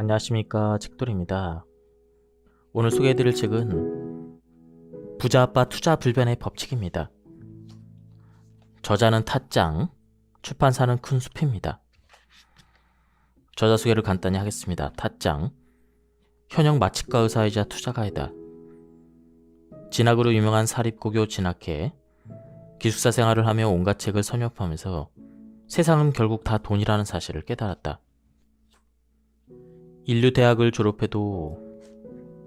안녕하십니까, 책돌입니다. 오늘 소개해드릴 책은 부자 아빠 투자 불변의 법칙입니다. 저자는 타짱, 출판사는 큰숲입니다. 저자 소개를 간단히 하겠습니다. 타짱, 현역 마취과 의사이자 투자가이다. 진학으로 유명한 사립고교 진학해 기숙사 생활을 하며 온갖 책을 선엽하면서 세상은 결국 다 돈이라는 사실을 깨달았다. 인류 대학을 졸업해도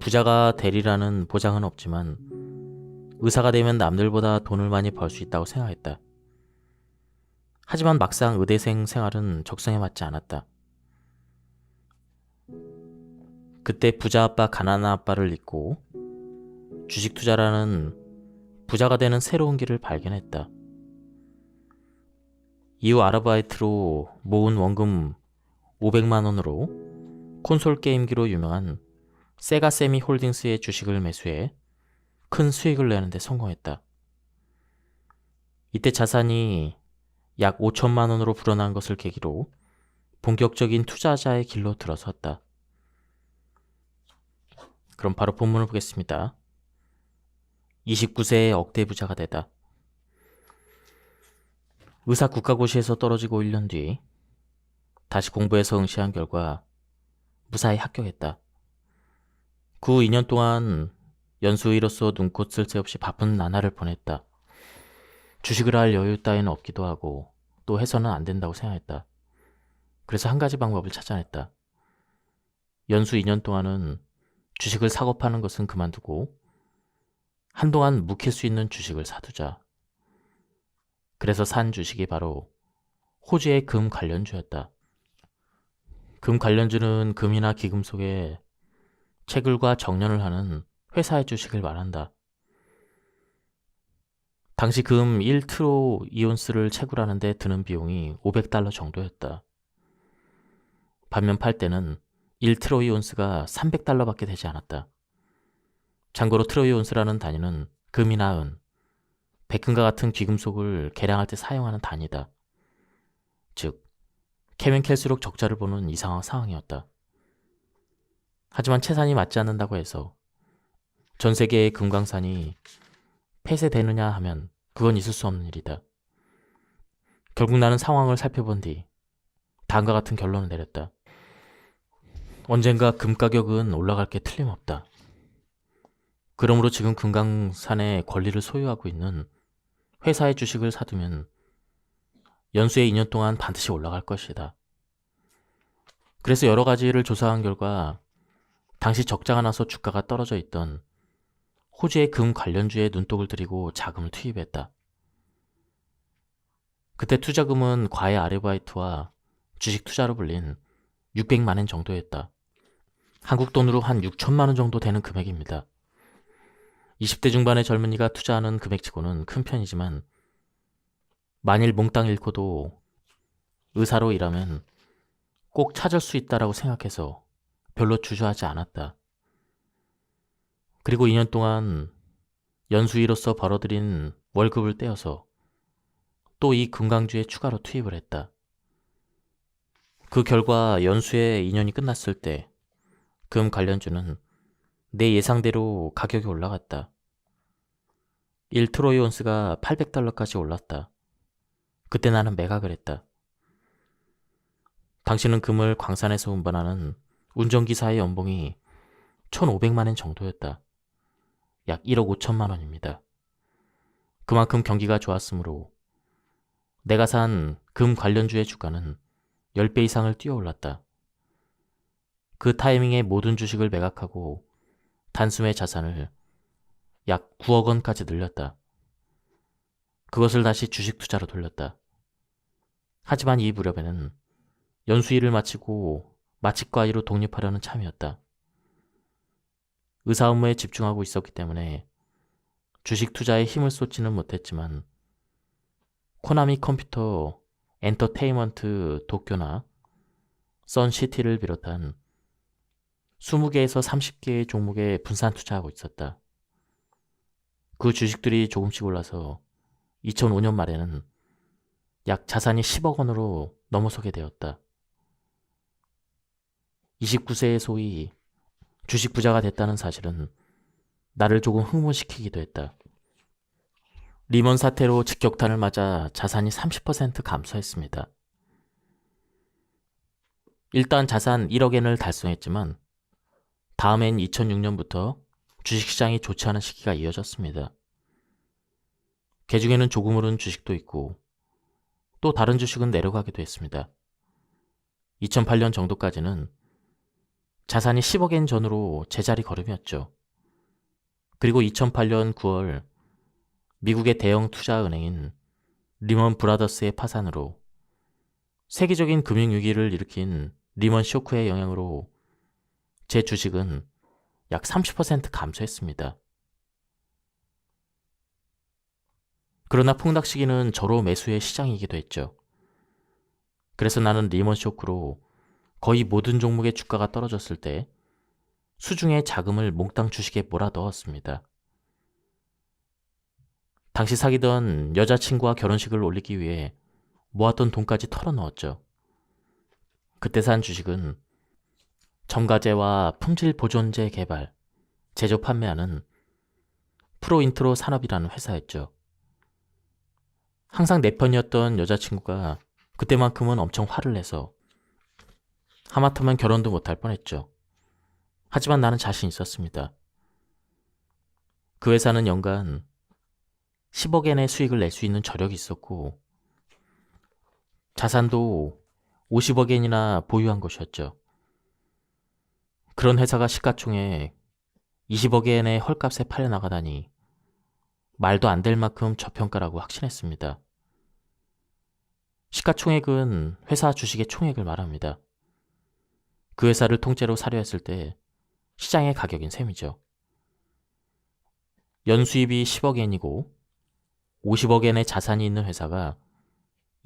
부자가 되리라는 보장은 없지만 의사가 되면 남들보다 돈을 많이 벌 수 있다고 생각했다. 하지만 막상 의대생 생활은 적성에 맞지 않았다. 그때 부자 아빠 가난한 아빠를 잊고 주식 투자라는 부자가 되는 새로운 길을 발견했다. 이후 아르바이트로 모은 원금 500만 원으로 콘솔 게임기로 유명한 세가 세미 홀딩스의 주식을 매수해 큰 수익을 내는데 성공했다. 이때 자산이 약 5천만 원으로 불어난 것을 계기로 본격적인 투자자의 길로 들어섰다. 그럼 바로 본문을 보겠습니다. 29세에 억대 부자가 되다. 의사 국가고시에서 떨어지고 1년 뒤 다시 공부해서 응시한 결과 무사히 합격했다. 그 후 2년 동안 연수의로서 눈꽃 쓸 새 없이 바쁜 나날을 보냈다. 주식을 할 여유 따위는 없기도 하고 또 해서는 안 된다고 생각했다. 그래서 한 가지 방법을 찾아냈다. 연수 2년 동안은 주식을 사고 파는 것은 그만두고 한동안 묵힐 수 있는 주식을 사두자. 그래서 산 주식이 바로 호주의 금 관련주였다. 금 관련주는 금이나 기금 속에 채굴과 정련을 하는 회사의 주식을 말한다. 당시 금 1트로 이온스를 채굴하는데 드는 비용이 $500 정도였다. 반면 팔 때는 1트로 이온스가 $300밖에 되지 않았다. 참고로 트로 이온스라는 단위는 금이나 은, 백금과 같은 귀금속을 계량할 때 사용하는 단위다. 즉, 캐면 캘수록 적자를 보는 이상한 상황이었다. 하지만 채산이 맞지 않는다고 해서 전 세계의 금광산이 폐쇄되느냐 하면 그건 있을 수 없는 일이다. 결국 나는 상황을 살펴본 뒤 다음과 같은 결론을 내렸다. 언젠가 금 가격은 올라갈 게 틀림없다. 그러므로 지금 금강산의 권리를 소유하고 있는 회사의 주식을 사두면 연수의 2년 동안 반드시 올라갈 것이다. 그래서 여러 가지를 조사한 결과 당시 적자가 나서 주가가 떨어져 있던 호주의 금 관련주에 눈독을 들이고 자금을 투입했다. 그때 투자금은 과외 아르바이트와 주식 투자로 불린 600만 엔 정도였다. 한국 돈으로 한 6천만 원 정도 되는 금액입니다. 20대 중반의 젊은이가 투자하는 금액치고는 큰 편이지만 만일 몽땅 잃고도 의사로 일하면 꼭 찾을 수 있다라고 생각해서 별로 주저하지 않았다. 그리고 2년 동안 연수의로서 벌어들인 월급을 떼어서 또 이 금강주에 추가로 투입을 했다. 그 결과 연수의 2년이 끝났을 때 금 관련주는 내 예상대로 가격이 올라갔다. 1트로이 온스가 $800까지 올랐다. 그때 나는 매각을 했다. 당시는 금을 광산에서 운반하는 운전기사의 연봉이 1,500만 엔 정도였다. 약 1억 5천만 원입니다. 그만큼 경기가 좋았으므로 내가 산 금 관련주의 주가는 10배 이상을 뛰어올랐다. 그 타이밍에 모든 주식을 매각하고 단숨에 자산을 약 9억 원까지 늘렸다. 그것을 다시 주식 투자로 돌렸다. 하지만 이 무렵에는 연수일을 마치고 마취과의로 독립하려는 참이었다. 의사 업무에 집중하고 있었기 때문에 주식 투자에 힘을 쏟지는 못했지만 코나미 컴퓨터 엔터테인먼트 도쿄나 선시티를 비롯한 20개에서 30개의 종목에 분산 투자하고 있었다. 그 주식들이 조금씩 올라서 2005년 말에는 약 자산이 10억 원으로 넘어서게 되었다. 29세의 소위 주식 부자가 됐다는 사실은 나를 조금 흥분시키기도 했다. 리먼 사태로 직격탄을 맞아 자산이 30% 감소했습니다. 일단 자산 1억엔을 달성했지만 다음엔 2006년부터 주식시장이 좋지 않은 시기가 이어졌습니다. 개중에는 조금 오른 주식도 있고 또 다른 주식은 내려가기도 했습니다. 2008년 정도까지는 자산이 10억엔 전후로 제자리 걸음이었죠. 그리고 2008년 9월 미국의 대형 투자은행인 리먼 브라더스의 파산으로 세계적인 금융위기를 일으킨 리먼 쇼크의 영향으로 제 주식은 약 30% 감소했습니다. 그러나 폭락 시기는 저로 매수의 시장이기도 했죠. 그래서 나는 리먼 쇼크로 거의 모든 종목의 주가가 떨어졌을 때 수중의 자금을 몽땅 주식에 몰아넣었습니다. 당시 사귀던 여자친구와 결혼식을 올리기 위해 모았던 돈까지 털어넣었죠. 그때 산 주식은 첨가제와 품질 보존제 개발, 제조 판매하는 프로인트로 산업이라는 회사였죠. 항상 내 편이었던 여자친구가 그때만큼은 엄청 화를 내서 하마터면 결혼도 못할 뻔했죠. 하지만 나는 자신 있었습니다. 그 회사는 연간 10억엔의 수익을 낼 수 있는 저력이 있었고 자산도 50억엔이나 보유한 것이었죠. 그런 회사가 시가총액 20억엔의 헐값에 팔려나가다니 말도 안 될 만큼 저평가라고 확신했습니다. 시가총액은 회사 주식의 총액을 말합니다. 그 회사를 통째로 사려 했을 때 시장의 가격인 셈이죠. 연수입이 10억엔이고 50억엔의 자산이 있는 회사가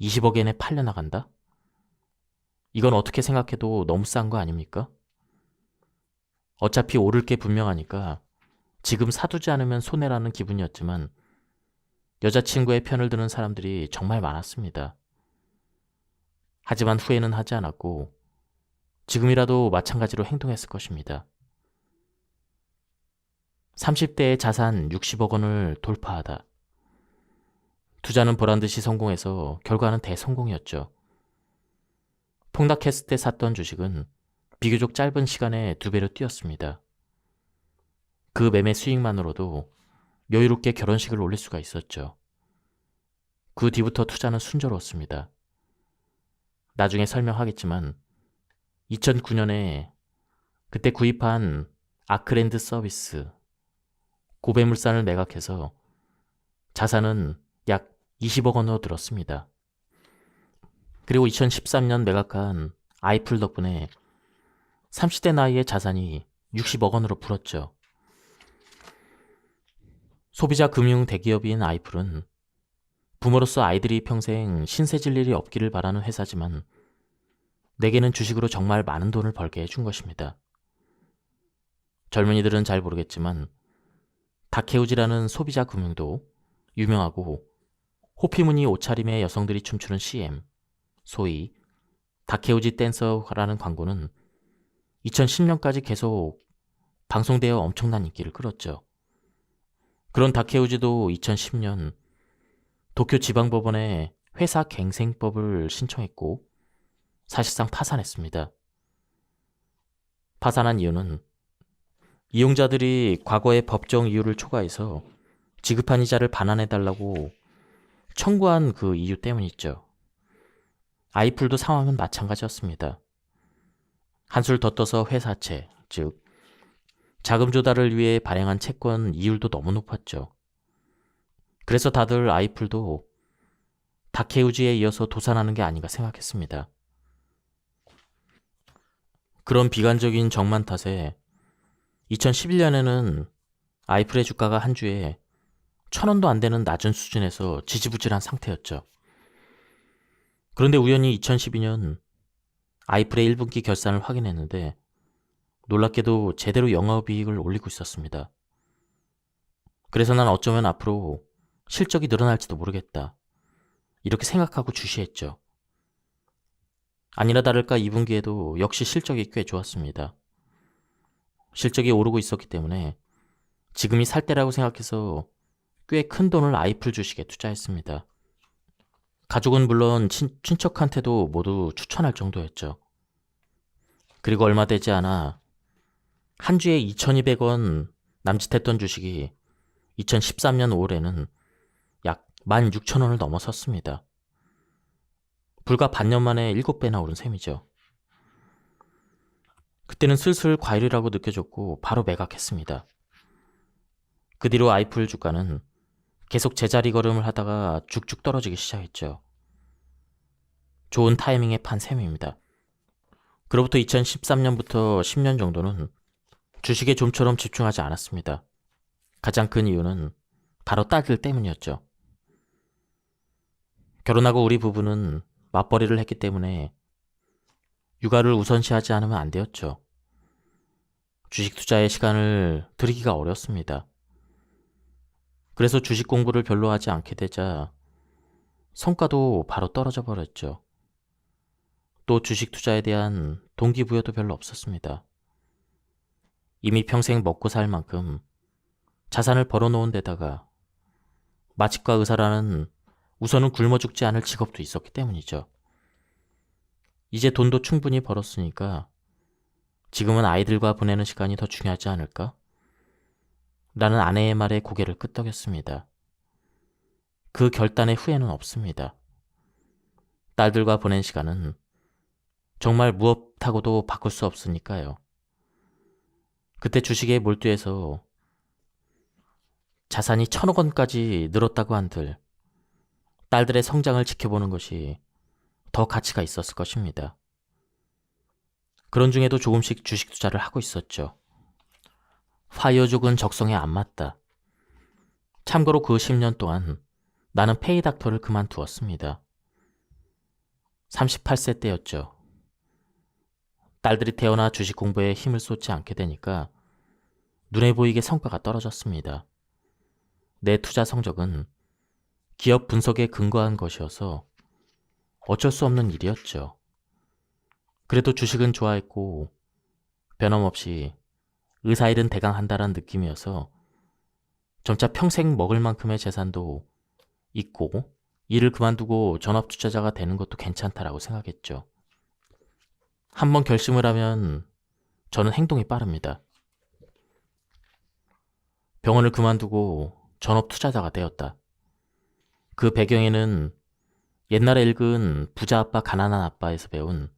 20억엔에 팔려나간다? 이건 어떻게 생각해도 너무 싼 거 아닙니까? 어차피 오를 게 분명하니까 지금 사두지 않으면 손해라는 기분이었지만 여자친구의 편을 드는 사람들이 정말 많았습니다. 하지만 후회는 하지 않았고 지금이라도 마찬가지로 행동했을 것입니다. 30대의 자산 60억 원을 돌파하다. 투자는 보란듯이 성공해서 결과는 대성공이었죠. 폭락했을 때 샀던 주식은 비교적 짧은 시간에 2배로 뛰었습니다. 그 매매 수익만으로도 여유롭게 결혼식을 올릴 수가 있었죠. 그 뒤부터 투자는 순조로웠습니다. 나중에 설명하겠지만 2009년에 그때 구입한 아크랜드 서비스 고배물산을 매각해서 자산은 약 20억 원으로 들었습니다. 그리고 2013년 매각한 아이풀 덕분에 30대 나이에 자산이 60억 원으로 불었죠. 소비자 금융 대기업인 아이풀은 부모로서 아이들이 평생 신세 질 일이 없기를 바라는 회사지만 내게는 주식으로 정말 많은 돈을 벌게 해준 것입니다. 젊은이들은 잘 모르겠지만 다케우지라는 소비자 금융도 유명하고 호피무늬 옷차림의 여성들이 춤추는 CM, 소위 다케우지 댄서라는 광고는 2010년까지 계속 방송되어 엄청난 인기를 끌었죠. 그런 다케우지도 2010년 도쿄 지방법원에 회사 갱생법을 신청했고 사실상 파산했습니다. 파산한 이유는 이용자들이 과거의 법정 이유를 초과해서 지급한 이자를 반환해달라고 청구한 그 이유 때문이죠. 아이풀도 상황은 마찬가지였습니다. 한술 더 떠서 회사채, 즉 자금 조달을 위해 발행한 채권 이율도 너무 높았죠. 그래서 다들 아이풀도 다케우지에 이어서 도산하는 게 아닌가 생각했습니다. 그런 비관적인 정만 탓에 2011년에는 아이풀의 주가가 한 주에 1,000원도 안 되는 낮은 수준에서 지지부진한 상태였죠. 그런데 우연히 2012년 아이풀의 1분기 결산을 확인했는데 놀랍게도 제대로 영업이익을 올리고 있었습니다. 그래서 난 어쩌면 앞으로 실적이 늘어날지도 모르겠다. 이렇게 생각하고 주시했죠. 아니나 다를까 2분기에도 역시 실적이 꽤 좋았습니다. 실적이 오르고 있었기 때문에 지금이 살 때라고 생각해서 꽤 큰 돈을 아이플 주식에 투자했습니다. 가족은 물론 친척한테도 모두 추천할 정도였죠. 그리고 얼마 되지 않아 한 주에 2,200원 남짓했던 주식이 2013년 5월에는 약 16,000원을 넘어섰습니다. 불과 반년 만에 7배나 오른 셈이죠. 그때는 슬슬 과일이라고 느껴졌고 바로 매각했습니다. 그 뒤로 아이플 주가는 계속 제자리 걸음을 하다가 쭉쭉 떨어지기 시작했죠. 좋은 타이밍에 판 셈입니다. 그로부터 2013년부터 10년 정도는 주식에 좀처럼 집중하지 않았습니다. 가장 큰 이유는 바로 딸들 때문이었죠. 결혼하고 우리 부부는 맞벌이를 했기 때문에 육아를 우선시하지 않으면 안 되었죠. 주식 투자에 시간을 들이기가 어렵습니다. 그래서 주식 공부를 별로 하지 않게 되자 성과도 바로 떨어져 버렸죠. 또 주식 투자에 대한 동기부여도 별로 없었습니다. 이미 평생 먹고 살 만큼 자산을 벌어놓은 데다가 마취과 의사라는 우선은 굶어 죽지 않을 직업도 있었기 때문이죠. 이제 돈도 충분히 벌었으니까 지금은 아이들과 보내는 시간이 더 중요하지 않을까? 라는 아내의 말에 고개를 끄덕였습니다. 그 결단의 후회는 없습니다. 딸들과 보낸 시간은 정말 무엇하고도 바꿀 수 없으니까요. 그때 주식에 몰두해서 자산이 1,000억 원까지 늘었다고 한들 딸들의 성장을 지켜보는 것이 더 가치가 있었을 것입니다. 그런 중에도 조금씩 주식 투자를 하고 있었죠. 파이어족은 적성에 안 맞다. 참고로 그 10년 동안 나는 페이닥터를 그만두었습니다. 38세 때였죠. 딸들이 태어나 주식 공부에 힘을 쏟지 않게 되니까 눈에 보이게 성과가 떨어졌습니다. 내 투자 성적은 기업 분석에 근거한 것이어서 어쩔 수 없는 일이었죠. 그래도 주식은 좋아했고 변함없이 의사일은 대강 한다란 느낌이어서 점차 평생 먹을 만큼의 재산도 있고 일을 그만두고 전업투자자가 되는 것도 괜찮다라고 생각했죠. 한번 결심을 하면 저는 행동이 빠릅니다. 병원을 그만두고 전업투자자가 되었다. 그 배경에는 옛날에 읽은 부자 아빠 가난한 아빠에서 배운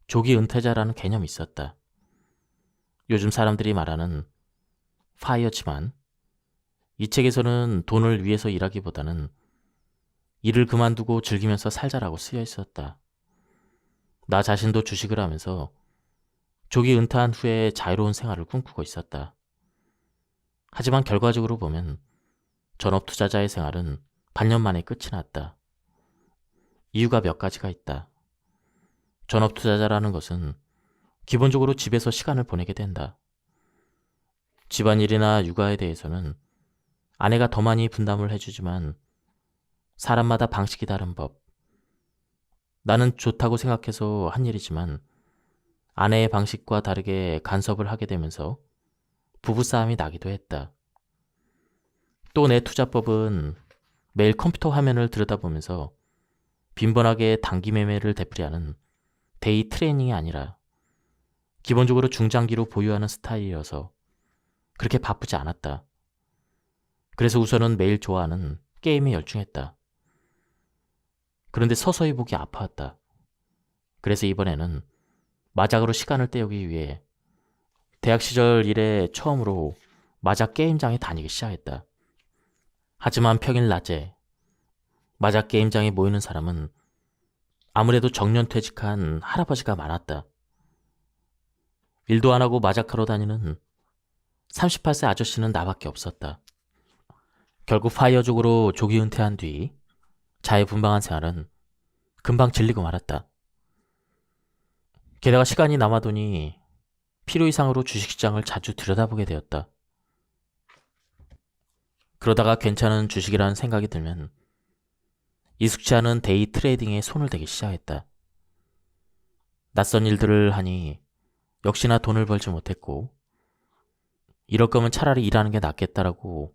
조기 은퇴자라는 개념이 있었다. 요즘 사람들이 말하는 파이어지만 이 책에서는 돈을 위해서 일하기보다는 일을 그만두고 즐기면서 살자라고 쓰여 있었다. 나 자신도 주식을 하면서 조기 은퇴한 후에 자유로운 생활을 꿈꾸고 있었다. 하지만 결과적으로 보면 전업 투자자의 생활은 반년 만에 끝이 났다. 이유가 몇 가지가 있다. 전업 투자자라는 것은 기본적으로 집에서 시간을 보내게 된다. 집안일이나 육아에 대해서는 아내가 더 많이 분담을 해주지만 사람마다 방식이 다른 법. 나는 좋다고 생각해서 한 일이지만 아내의 방식과 다르게 간섭을 하게 되면서 부부싸움이 나기도 했다. 또 내 투자법은 매일 컴퓨터 화면을 들여다보면서 빈번하게 단기 매매를 되풀이하는 데이 트레이닝이 아니라 기본적으로 중장기로 보유하는 스타일이어서 그렇게 바쁘지 않았다. 그래서 우선은 매일 좋아하는 게임에 열중했다. 그런데 서서히 보기 아파왔다. 그래서 이번에는 마작으로 시간을 때우기 위해 대학 시절 이래 처음으로 마작 게임장에 다니기 시작했다. 하지만 평일 낮에 마작 게임장에 모이는 사람은 아무래도 정년퇴직한 할아버지가 많았다. 일도 안 하고 마작하러 다니는 38세 아저씨는 나밖에 없었다. 결국 파이어족으로 조기 은퇴한 뒤 자유분방한 생활은 금방 질리고 말았다. 게다가 시간이 남아도니 필요 이상으로 주식시장을 자주 들여다보게 되었다. 그러다가 괜찮은 주식이라는 생각이 들면 익숙치 않은 데이 트레이딩에 손을 대기 시작했다. 낯선 일들을 하니 역시나 돈을 벌지 못했고, 이럴 거면 차라리 일하는 게 낫겠다라고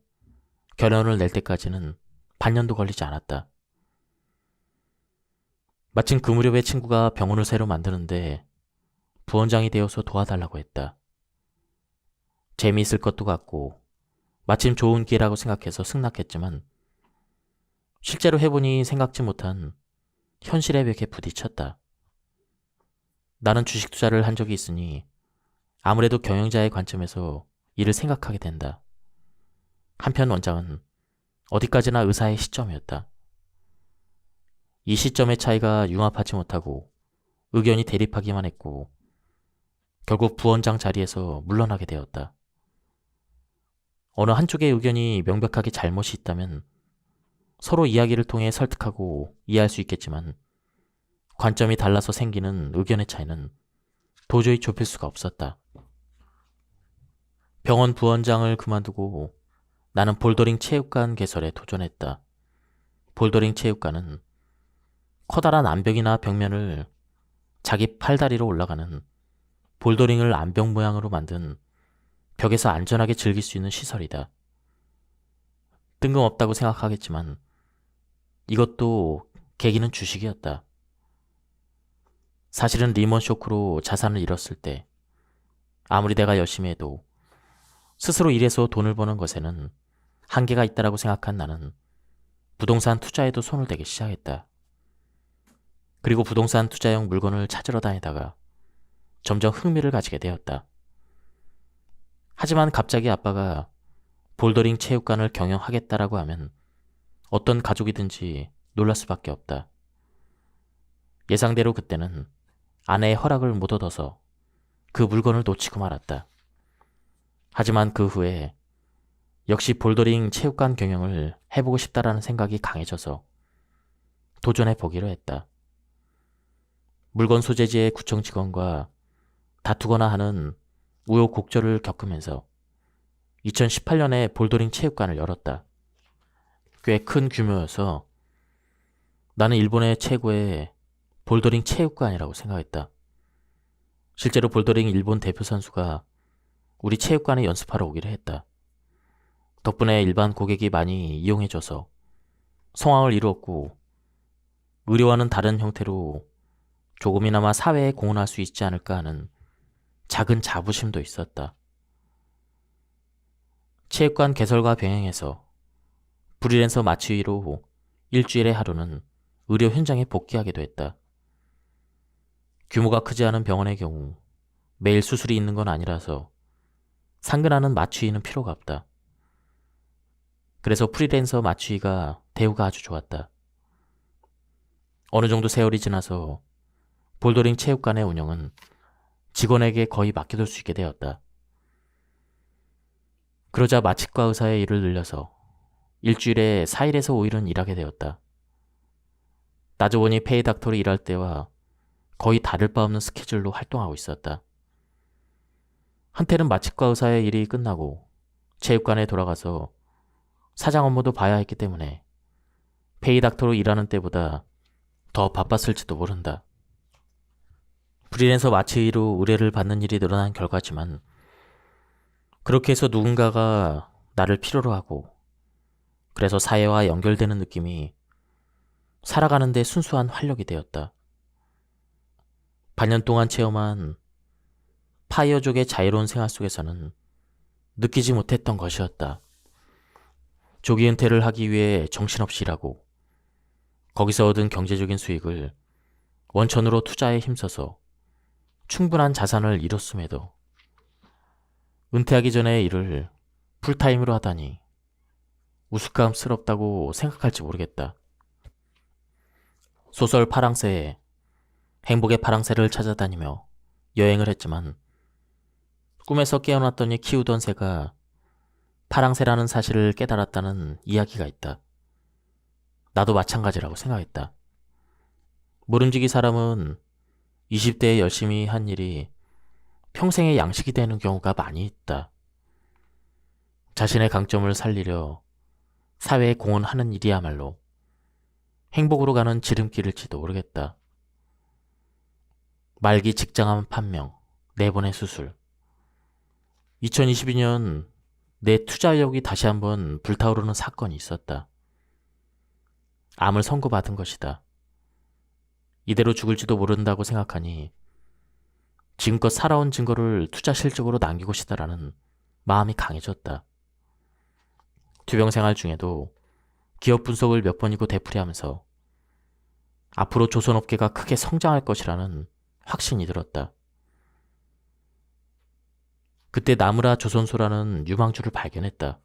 결론을 낼 때까지는 반년도 걸리지 않았다. 마침 그 무렵에 친구가 병원을 새로 만드는데 부원장이 되어서 도와달라고 했다. 재미있을 것도 같고 마침 좋은 기회라고 생각해서 승낙했지만 실제로 해보니 생각지 못한 현실의 벽에 부딪혔다. 나는 주식 투자를 한 적이 있으니 아무래도 경영자의 관점에서 이를 생각하게 된다. 한편 원장은 어디까지나 의사의 시점이었다. 이 시점의 차이가 융합하지 못하고 의견이 대립하기만 했고 결국 부원장 자리에서 물러나게 되었다. 어느 한쪽의 의견이 명백하게 잘못이 있다면 서로 이야기를 통해 설득하고 이해할 수 있겠지만 관점이 달라서 생기는 의견의 차이는 도저히 좁힐 수가 없었다. 병원 부원장을 그만두고 나는 볼더링 체육관 개설에 도전했다. 볼더링 체육관은 커다란 암벽이나 벽면을 자기 팔다리로 올라가는 볼더링을 암벽 모양으로 만든 벽에서 안전하게 즐길 수 있는 시설이다. 뜬금없다고 생각하겠지만 이것도 계기는 주식이었다. 사실은 리먼 쇼크로 자산을 잃었을 때 아무리 내가 열심히 해도 스스로 일해서 돈을 버는 것에는 한계가 있다라고 생각한 나는 부동산 투자에도 손을 대기 시작했다. 그리고 부동산 투자용 물건을 찾으러 다니다가 점점 흥미를 가지게 되었다. 하지만 갑자기 아빠가 볼더링 체육관을 경영하겠다라고 하면 어떤 가족이든지 놀랄 수밖에 없다. 예상대로 그때는 아내의 허락을 못 얻어서 그 물건을 놓치고 말았다. 하지만 그 후에 역시 볼더링 체육관 경영을 해보고 싶다라는 생각이 강해져서 도전해 보기로 했다. 물건 소재지의 구청 직원과 다투거나 하는 우여곡절을 겪으면서 2018년에 볼더링 체육관을 열었다. 꽤 큰 규모여서 나는 일본의 최고의 볼더링 체육관이라고 생각했다. 실제로 볼더링 일본 대표 선수가 우리 체육관에 연습하러 오기로 했다. 덕분에 일반 고객이 많이 이용해줘서 성황을 이루었고 의료와는 다른 형태로 조금이나마 사회에 공헌할 수 있지 않을까 하는 작은 자부심도 있었다. 체육관 개설과 병행해서 프리랜서 마취로 일주일에 하루는 의료 현장에 복귀하기도 했다. 규모가 크지 않은 병원의 경우 매일 수술이 있는 건 아니라서 상근하는 마취의는 필요가 없다. 그래서 프리랜서 마취의가 대우가 아주 좋았다. 어느 정도 세월이 지나서 볼더링 체육관의 운영은 직원에게 거의 맡겨둘 수 있게 되었다. 그러자 마취과 의사의 일을 늘려서 일주일에 4일에서 5일은 일하게 되었다. 따져보니 페이닥터로 일할 때와 거의 다를 바 없는 스케줄로 활동하고 있었다. 한때는 마취과 의사의 일이 끝나고 체육관에 돌아가서 사장 업무도 봐야 했기 때문에 페이닥터로 일하는 때보다 더 바빴을지도 모른다. 프리랜서 마취의로 의뢰를 받는 일이 늘어난 결과지만 그렇게 해서 누군가가 나를 필요로 하고 그래서 사회와 연결되는 느낌이 살아가는데 순수한 활력이 되었다. 반년 동안 체험한 파이어족의 자유로운 생활 속에서는 느끼지 못했던 것이었다. 조기 은퇴를 하기 위해 정신없이 일하고 거기서 얻은 경제적인 수익을 원천으로 투자에 힘써서 충분한 자산을 이뤘음에도 은퇴하기 전에 일을 풀타임으로 하다니 우스꽝스럽다고 생각할지 모르겠다. 소설 파랑새에 행복의 파랑새를 찾아다니며 여행을 했지만 꿈에서 깨어났더니 키우던 새가 파랑새라는 사실을 깨달았다는 이야기가 있다. 나도 마찬가지라고 생각했다. 모름지기 사람은 20대에 열심히 한 일이 평생의 양식이 되는 경우가 많이 있다. 자신의 강점을 살리려 사회에 공헌하는 일이야말로 행복으로 가는 지름길일지도 모르겠다. 말기 직장암 판명, 4번의 수술. 2022년 내 투자력이 다시 한번 불타오르는 사건이 있었다. 암을 선고받은 것이다. 이대로 죽을지도 모른다고 생각하니 지금껏 살아온 증거를 투자 실적으로 남기고 싶다라는 마음이 강해졌다. 투병 생활 중에도 기업 분석을 몇 번이고 되풀이하면서 앞으로 조선업계가 크게 성장할 것이라는 확신이 들었다. 그때 나무라 조선소라는 유망주를 발견했다.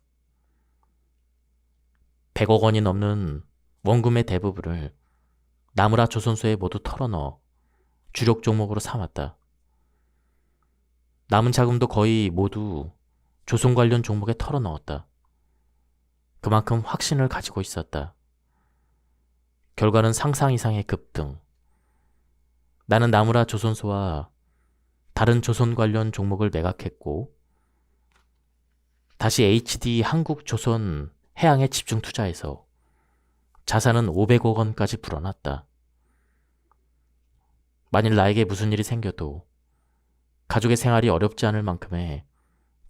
100억 원이 넘는 원금의 대부분을 나무라 조선소에 모두 털어넣어 주력 종목으로 삼았다. 남은 자금도 거의 모두 조선 관련 종목에 털어넣었다. 그만큼 확신을 가지고 있었다. 결과는 상상 이상의 급등. 나는 나무라 조선소와 다른 조선 관련 종목을 매각했고 다시 HD 한국조선 해양에 집중 투자해서 자산은 500억 원까지 불어났다. 만일 나에게 무슨 일이 생겨도 가족의 생활이 어렵지 않을 만큼의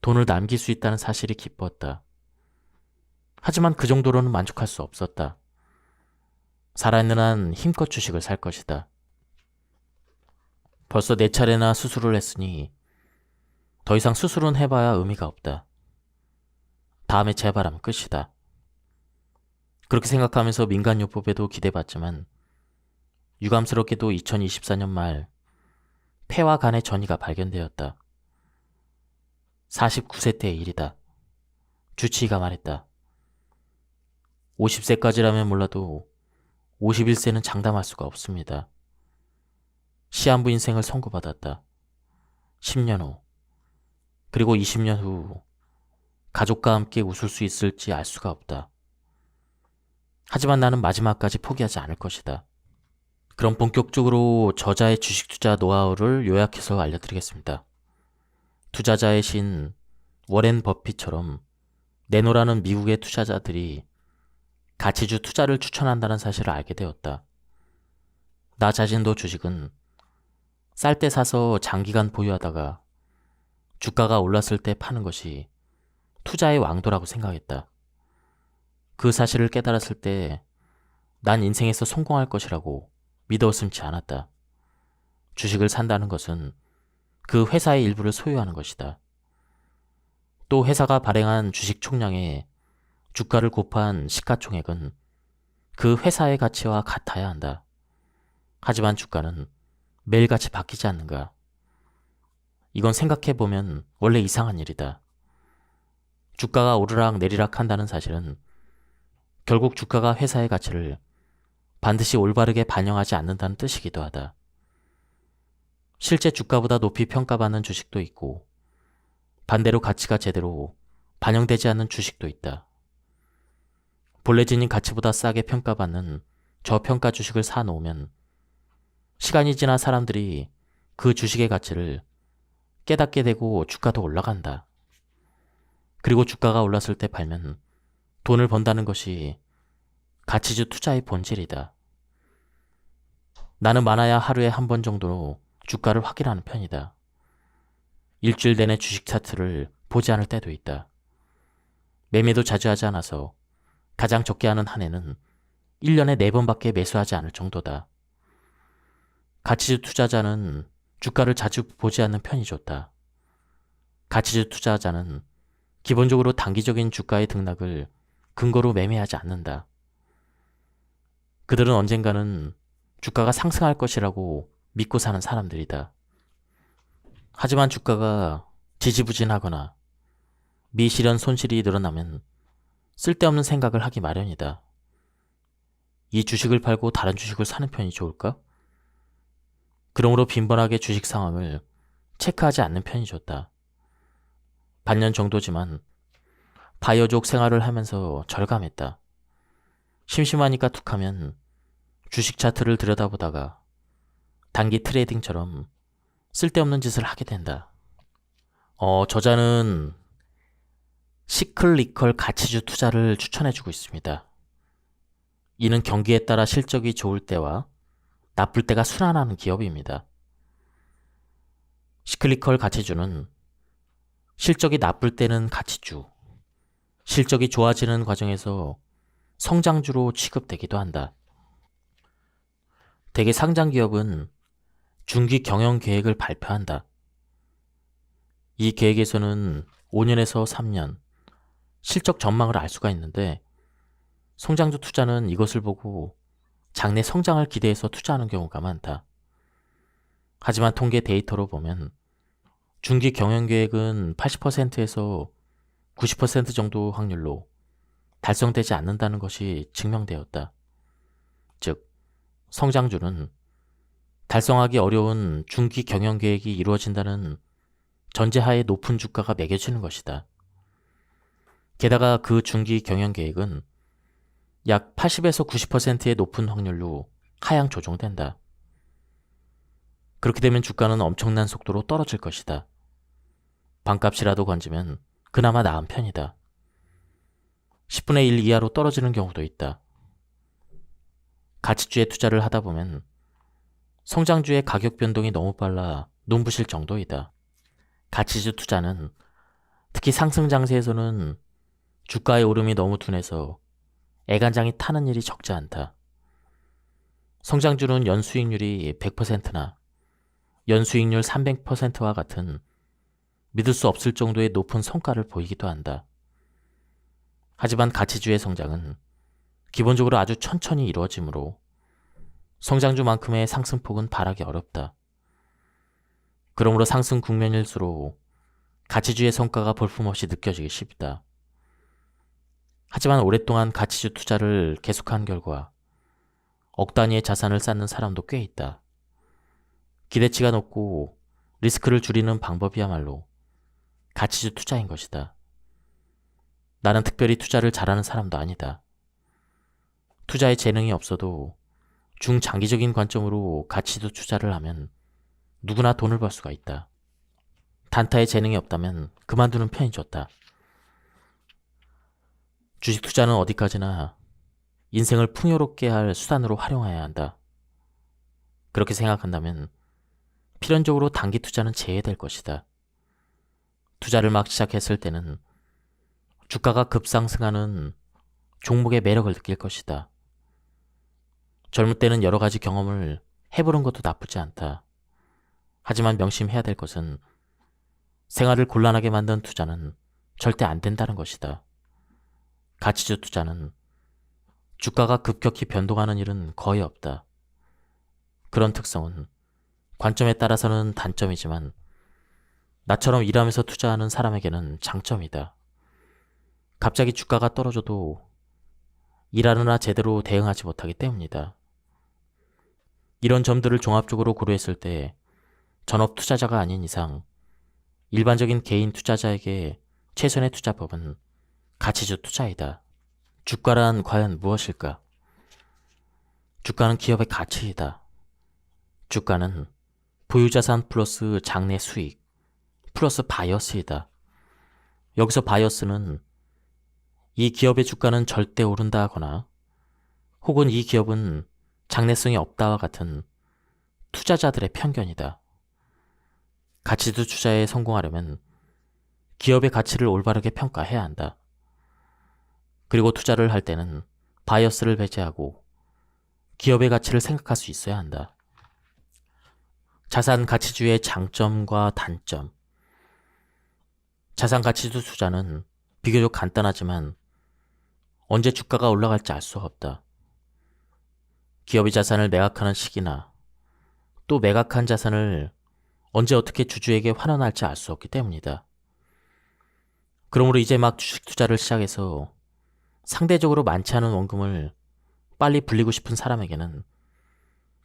돈을 남길 수 있다는 사실이 기뻤다. 하지만 그 정도로는 만족할 수 없었다. 살아있는 한 힘껏 주식을 살 것이다. 벌써 4차례나 수술을 했으니 더 이상 수술은 해봐야 의미가 없다. 다음에 재발하면 끝이다. 그렇게 생각하면서 민간요법에도 기대봤지만 유감스럽게도 2024년 말 폐와 간의 전이가 발견되었다. 49세 때의 일이다. 주치의가 말했다. 50세까지라면 몰라도 51세는 장담할 수가 없습니다. 시한부 인생을 선고받았다. 10년 후, 그리고 20년 후 가족과 함께 웃을 수 있을지 알 수가 없다. 하지만 나는 마지막까지 포기하지 않을 것이다. 그럼 본격적으로 저자의 주식 투자 노하우를 요약해서 알려드리겠습니다. 투자자의 신 워렌 버핏처럼 내노라는 미국의 투자자들이 가치주 투자를 추천한다는 사실을 알게 되었다. 나 자신도 주식은 쌀 때 사서 장기간 보유하다가 주가가 올랐을 때 파는 것이 투자의 왕도라고 생각했다. 그 사실을 깨달았을 때 난 인생에서 성공할 것이라고 믿어 의심치 않았다. 주식을 산다는 것은 그 회사의 일부를 소유하는 것이다. 또 회사가 발행한 주식 총량에 주가를 곱한 시가총액은 그 회사의 가치와 같아야 한다. 하지만 주가는 매일같이 바뀌지 않는가? 이건 생각해보면 원래 이상한 일이다. 주가가 오르락 내리락 한다는 사실은 결국 주가가 회사의 가치를 반드시 올바르게 반영하지 않는다는 뜻이기도 하다. 실제 주가보다 높이 평가받는 주식도 있고 반대로 가치가 제대로 반영되지 않는 주식도 있다. 본래 지닌 가치보다 싸게 평가받는 저평가 주식을 사놓으면 시간이 지나 사람들이 그 주식의 가치를 깨닫게 되고 주가도 올라간다. 그리고 주가가 올랐을 때 팔면 돈을 번다는 것이 가치주 투자의 본질이다. 나는 많아야 하루에 한 번 정도로 주가를 확인하는 편이다. 일주일 내내 주식 차트를 보지 않을 때도 있다. 매매도 자주 하지 않아서 가장 적게 하는 한 해는 1년에 4번밖에 매수하지 않을 정도다. 가치주 투자자는 주가를 자주 보지 않는 편이 좋다. 가치주 투자자는 기본적으로 단기적인 주가의 등락을 근거로 매매하지 않는다. 그들은 언젠가는 주가가 상승할 것이라고 믿고 사는 사람들이다. 하지만 주가가 지지부진하거나 미실현 손실이 늘어나면 쓸데없는 생각을 하기 마련이다. 이 주식을 팔고 다른 주식을 사는 편이 좋을까? 그러므로 빈번하게 주식 상황을 체크하지 않는 편이 좋다. 반년 정도지만 바이오족 생활을 하면서 절감했다. 심심하니까 툭하면 주식 차트를 들여다보다가 단기 트레이딩처럼 쓸데없는 짓을 하게 된다. 저자는 시클리컬 가치주 투자를 추천해주고 있습니다. 이는 경기에 따라 실적이 좋을 때와 나쁠 때가 순환하는 기업입니다. 시클리컬 가치주는 실적이 나쁠 때는 가치주, 실적이 좋아지는 과정에서 성장주로 취급되기도 한다. 대개 상장 기업은 중기 경영 계획을 발표한다. 이 계획에서는 5년에서 3년 실적 전망을 알 수가 있는데 성장주 투자는 이것을 보고 장래 성장을 기대해서 투자하는 경우가 많다. 하지만 통계 데이터로 보면 중기 경영 계획은 80%에서 90% 정도 확률로 달성되지 않는다는 것이 증명되었다. 즉, 성장주는 달성하기 어려운 중기 경영 계획이 이루어진다는 전제하에 높은 주가가 매겨지는 것이다. 게다가 그 중기 경영 계획은 약 80에서 90%의 높은 확률로 하향 조정된다. 그렇게 되면 주가는 엄청난 속도로 떨어질 것이다. 반값이라도 건지면 그나마 나은 편이다. 10분의 1 이하로 떨어지는 경우도 있다. 가치주에 투자를 하다 보면 성장주의 가격 변동이 너무 빨라 눈부실 정도이다. 가치주 투자는 특히 상승 장세에서는 주가의 오름이 너무 둔해서 애간장이 타는 일이 적지 않다. 성장주는 연수익률이 100%나 연수익률 300%와 같은 믿을 수 없을 정도의 높은 성과를 보이기도 한다. 하지만 가치주의 성장은 기본적으로 아주 천천히 이루어지므로 성장주만큼의 상승폭은 바라기 어렵다. 그러므로 상승 국면일수록 가치주의 성과가 볼품없이 느껴지기 쉽다. 하지만 오랫동안 가치주 투자를 계속한 결과 억 단위의 자산을 쌓는 사람도 꽤 있다. 기대치가 높고 리스크를 줄이는 방법이야말로 가치주 투자인 것이다. 나는 특별히 투자를 잘하는 사람도 아니다. 투자에 재능이 없어도 중장기적인 관점으로 가치주 투자를 하면 누구나 돈을 벌 수가 있다. 단타에 재능이 없다면 그만두는 편이 좋다. 주식 투자는 어디까지나 인생을 풍요롭게 할 수단으로 활용해야 한다. 그렇게 생각한다면 필연적으로 단기 투자는 제외될 것이다. 투자를 막 시작했을 때는 주가가 급상승하는 종목의 매력을 느낄 것이다. 젊을 때는 여러 가지 경험을 해보는 것도 나쁘지 않다. 하지만 명심해야 될 것은 생활을 곤란하게 만든 투자는 절대 안 된다는 것이다. 가치주 투자는 주가가 급격히 변동하는 일은 거의 없다. 그런 특성은 관점에 따라서는 단점이지만 나처럼 일하면서 투자하는 사람에게는 장점이다. 갑자기 주가가 떨어져도 일하느라 제대로 대응하지 못하기 때문이다. 이런 점들을 종합적으로 고려했을 때 전업 투자자가 아닌 이상 일반적인 개인 투자자에게 최선의 투자법은 가치주 투자이다. 주가란 과연 무엇일까? 주가는 기업의 가치이다. 주가는 보유자산 플러스 장래 수익 플러스 바이어스이다. 여기서 바이어스는 이 기업의 주가는 절대 오른다 하거나 혹은 이 기업은 장래성이 없다와 같은 투자자들의 편견이다. 가치주 투자에 성공하려면 기업의 가치를 올바르게 평가해야 한다. 그리고 투자를 할 때는 바이어스를 배제하고 기업의 가치를 생각할 수 있어야 한다. 자산 가치주의 장점과 단점. 자산 가치주 투자는 비교적 간단하지만 언제 주가가 올라갈지 알 수가 없다. 기업이 자산을 매각하는 시기나 또 매각한 자산을 언제 어떻게 주주에게 환원할지 알 수 없기 때문이다. 그러므로 이제 막 주식 투자를 시작해서 상대적으로 많지 않은 원금을 빨리 불리고 싶은 사람에게는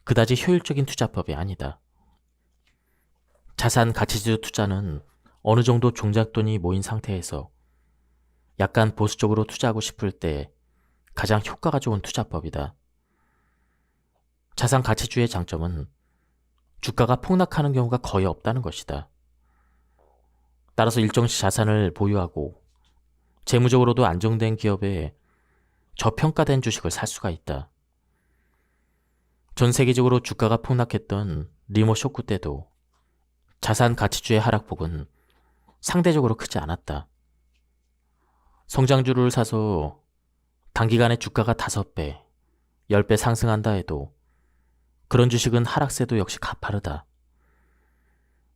그다지 효율적인 투자법이 아니다. 자산 가치주 투자는 어느 정도 종잣돈이 모인 상태에서 약간 보수적으로 투자하고 싶을 때 가장 효과가 좋은 투자법이다. 자산 가치주의 장점은 주가가 폭락하는 경우가 거의 없다는 것이다. 따라서 일정시 자산을 보유하고 재무적으로도 안정된 기업에 저평가된 주식을 살 수가 있다. 전 세계적으로 주가가 폭락했던 리머 쇼크 때도 자산 가치주의 하락폭은 상대적으로 크지 않았다. 성장주를 사서 단기간에 주가가 5배, 10배 상승한다 해도 그런 주식은 하락세도 역시 가파르다.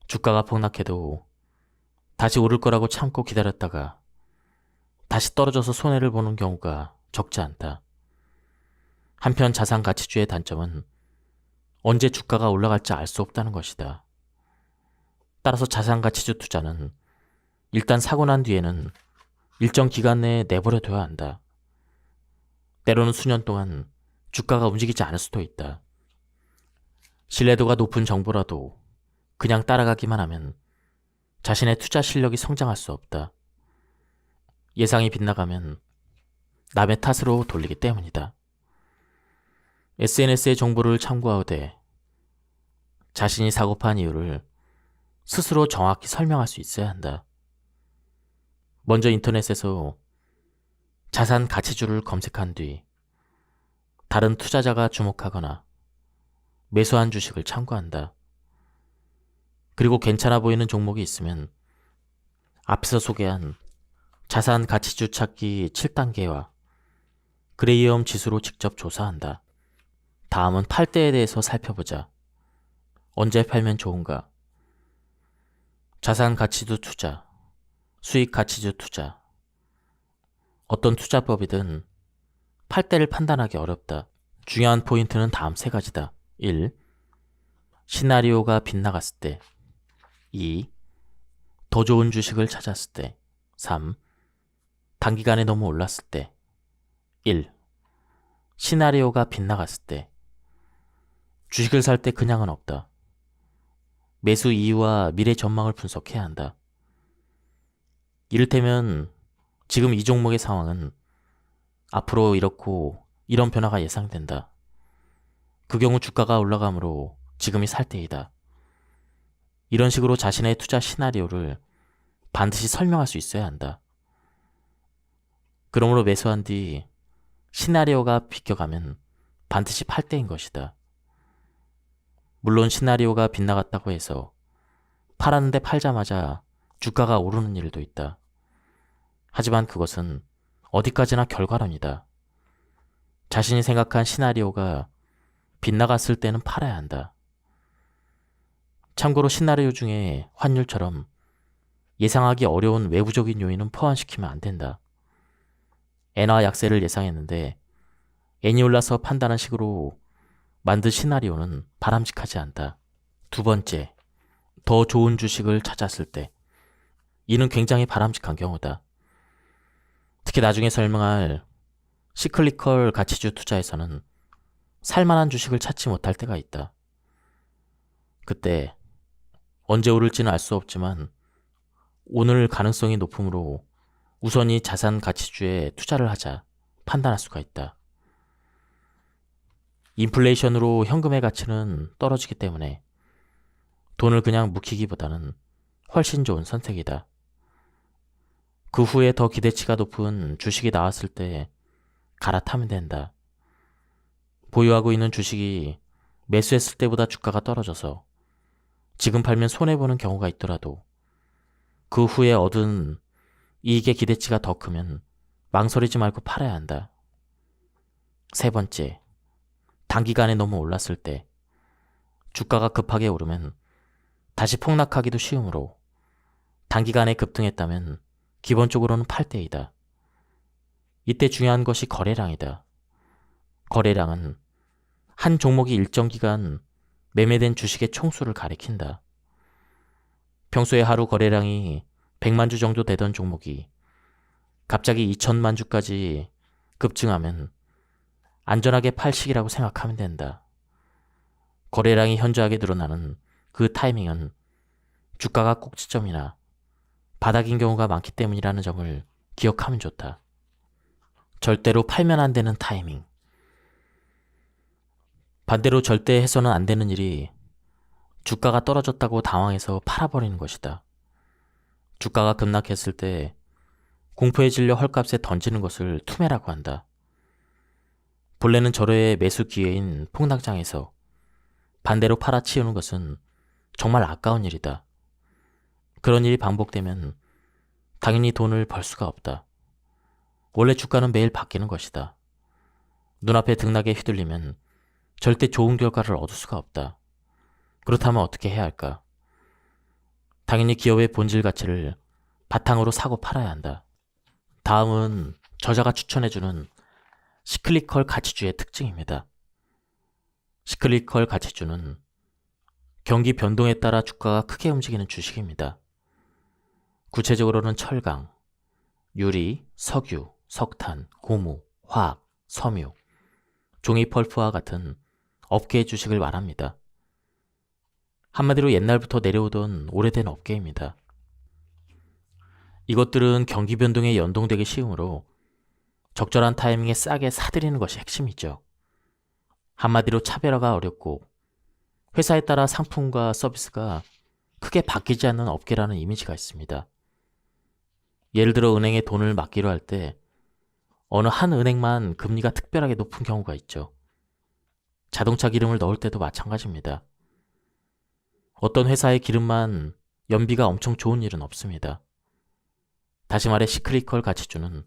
주가가 폭락해도 다시 오를 거라고 참고 기다렸다가 다시 떨어져서 손해를 보는 경우가 적지 않다. 한편 자산 가치주의 단점은 언제 주가가 올라갈지 알 수 없다는 것이다. 따라서 자산 가치주 투자는 일단 사고 난 뒤에는 일정 기간 내에 내버려 둬야 한다. 때로는 수년 동안 주가가 움직이지 않을 수도 있다. 신뢰도가 높은 정보라도 그냥 따라가기만 하면 자신의 투자 실력이 성장할 수 없다. 예상이 빗나가면 남의 탓으로 돌리기 때문이다. SNS의 정보를 참고하되 자신이 사고판 이유를 스스로 정확히 설명할 수 있어야 한다. 먼저 인터넷에서 자산 가치주를 검색한 뒤 다른 투자자가 주목하거나 매수한 주식을 참고한다. 그리고 괜찮아 보이는 종목이 있으면 앞서 소개한 자산 가치주 찾기 7단계와 그레이엄 지수로 직접 조사한다. 다음은 팔 때에 대해서 살펴보자. 언제 팔면 좋은가? 자산 가치주 투자, 수익 가치주 투자. 어떤 투자법이든 팔 때를 판단하기 어렵다. 중요한 포인트는 다음 3가지다. 1. 시나리오가 빗나갔을 때. 2. 더 좋은 주식을 찾았을 때. 3. 단기간에 너무 올랐을 때. 1. 시나리오가 빗나갔을 때. 주식을 살 때 그냥은 없다. 매수 이유와 미래 전망을 분석해야 한다. 이를테면 지금 이 종목의 상황은 앞으로 이렇고 이런 변화가 예상된다. 그 경우 주가가 올라가므로 지금이 살 때이다. 이런 식으로 자신의 투자 시나리오를 반드시 설명할 수 있어야 한다. 그러므로 매수한 뒤 시나리오가 비껴가면 반드시 팔 때인 것이다. 물론 시나리오가 빗나갔다고 해서 팔았는데 팔자마자 주가가 오르는 일도 있다. 하지만 그것은 어디까지나 결과론이다. 자신이 생각한 시나리오가 빗나갔을 때는 팔아야 한다. 참고로 시나리오 중에 환율처럼 예상하기 어려운 외부적인 요인은 포함시키면 안 된다. 엔화 약세를 예상했는데 엔이 올라서 판다는 식으로 만든 시나리오는 바람직하지 않다. 2번째, 더 좋은 주식을 찾았을 때. 이는 굉장히 바람직한 경우다. 특히 나중에 설명할 시클리컬 가치주 투자에서는 살만한 주식을 찾지 못할 때가 있다. 그때 언제 오를지는 알 수 없지만 오늘 가능성이 높으므로 우선 이 자산 가치주에 투자를 하자 판단할 수가 있다. 인플레이션으로 현금의 가치는 떨어지기 때문에 돈을 그냥 묵히기보다는 훨씬 좋은 선택이다. 그 후에 더 기대치가 높은 주식이 나왔을 때 갈아타면 된다. 보유하고 있는 주식이 매수했을 때보다 주가가 떨어져서 지금 팔면 손해보는 경우가 있더라도 그 후에 얻은 이익의 기대치가 더 크면 망설이지 말고 팔아야 한다. 3번째, 단기간에 너무 올랐을 때. 주가가 급하게 오르면 다시 폭락하기도 쉬우므로 단기간에 급등했다면 기본적으로는 팔 때이다. 이때 중요한 것이 거래량이다. 거래량은 한 종목이 일정 기간 매매된 주식의 총수를 가리킨다. 평소에 하루 거래량이 100만 주 정도 되던 종목이 갑자기 2천만 주까지 급증하면 안전하게 팔 시기라고 생각하면 된다. 거래량이 현저하게 늘어나는 그 타이밍은 주가가 꼭지점이나 바닥인 경우가 많기 때문이라는 점을 기억하면 좋다. 절대로 팔면 안 되는 타이밍. 반대로 절대 해서는 안 되는 일이 주가가 떨어졌다고 당황해서 팔아버리는 것이다. 주가가 급락했을 때 공포에 질려 헐값에 던지는 것을 투매라고 한다. 본래는 절호의 매수 기회인 폭락장에서 반대로 팔아치우는 것은 정말 아까운 일이다. 그런 일이 반복되면 당연히 돈을 벌 수가 없다. 원래 주가는 매일 바뀌는 것이다. 눈앞에 등락에 휘둘리면 절대 좋은 결과를 얻을 수가 없다. 그렇다면 어떻게 해야 할까? 당연히 기업의 본질 가치를 바탕으로 사고 팔아야 한다. 다음은 저자가 추천해주는 시클리컬 가치주의 특징입니다. 시클리컬 가치주는 경기 변동에 따라 주가가 크게 움직이는 주식입니다. 구체적으로는 철강, 유리, 석유, 석탄, 고무, 화학, 섬유, 종이 펄프와 같은 업계의 주식을 말합니다. 한마디로 옛날부터 내려오던 오래된 업계입니다. 이것들은 경기 변동에 연동되기 쉬우므로 적절한 타이밍에 싸게 사들이는 것이 핵심이죠. 한마디로 차별화가 어렵고 회사에 따라 상품과 서비스가 크게 바뀌지 않는 업계라는 이미지가 있습니다. 예를 들어 은행에 돈을 맡기로 할 때 어느 한 은행만 금리가 특별하게 높은 경우가 있죠. 자동차 기름을 넣을 때도 마찬가지입니다. 어떤 회사의 기름만 연비가 엄청 좋은 일은 없습니다. 다시 말해 시클리컬 가치주는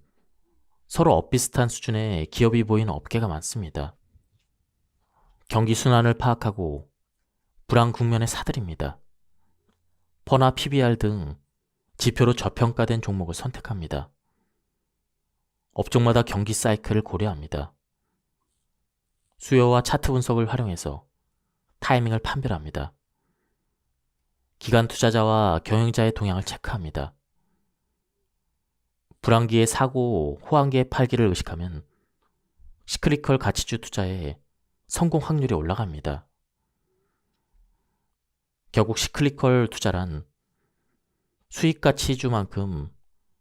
서로 엇비슷한 수준의 기업이 보이는 업계가 많습니다. 경기 순환을 파악하고 불황 국면에 사들입니다. 퍼나 PBR 등 지표로 저평가된 종목을 선택합니다. 업종마다 경기 사이클을 고려합니다. 수요와 차트 분석을 활용해서 타이밍을 판별합니다. 기관 투자자와 경영자의 동향을 체크합니다. 불황기에 사고 호황기에 팔기를 의식하면 시클리컬 가치주 투자의 성공 확률이 올라갑니다. 결국 시클리컬 투자란 수익가치주만큼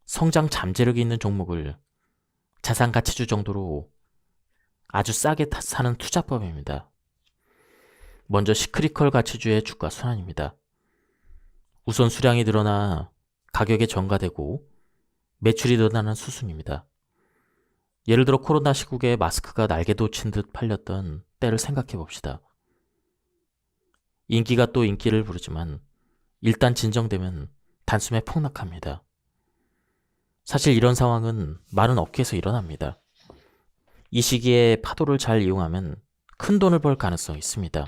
성장 잠재력이 있는 종목을 자산가치주 정도로 아주 싸게 사는 투자법입니다. 먼저 시크리컬 가치주의 주가 순환입니다. 우선 수량이 늘어나 가격에 전가되고 매출이 늘어나는 수순입니다. 예를 들어 코로나 시국에 마스크가 날개 돋친 듯 팔렸던 때를 생각해 봅시다. 인기가 또 인기를 부르지만 일단 진정되면 단숨에 폭락합니다. 사실 이런 상황은 많은 업계에서 일어납니다. 이 시기에 파도를 잘 이용하면 큰 돈을 벌 가능성이 있습니다.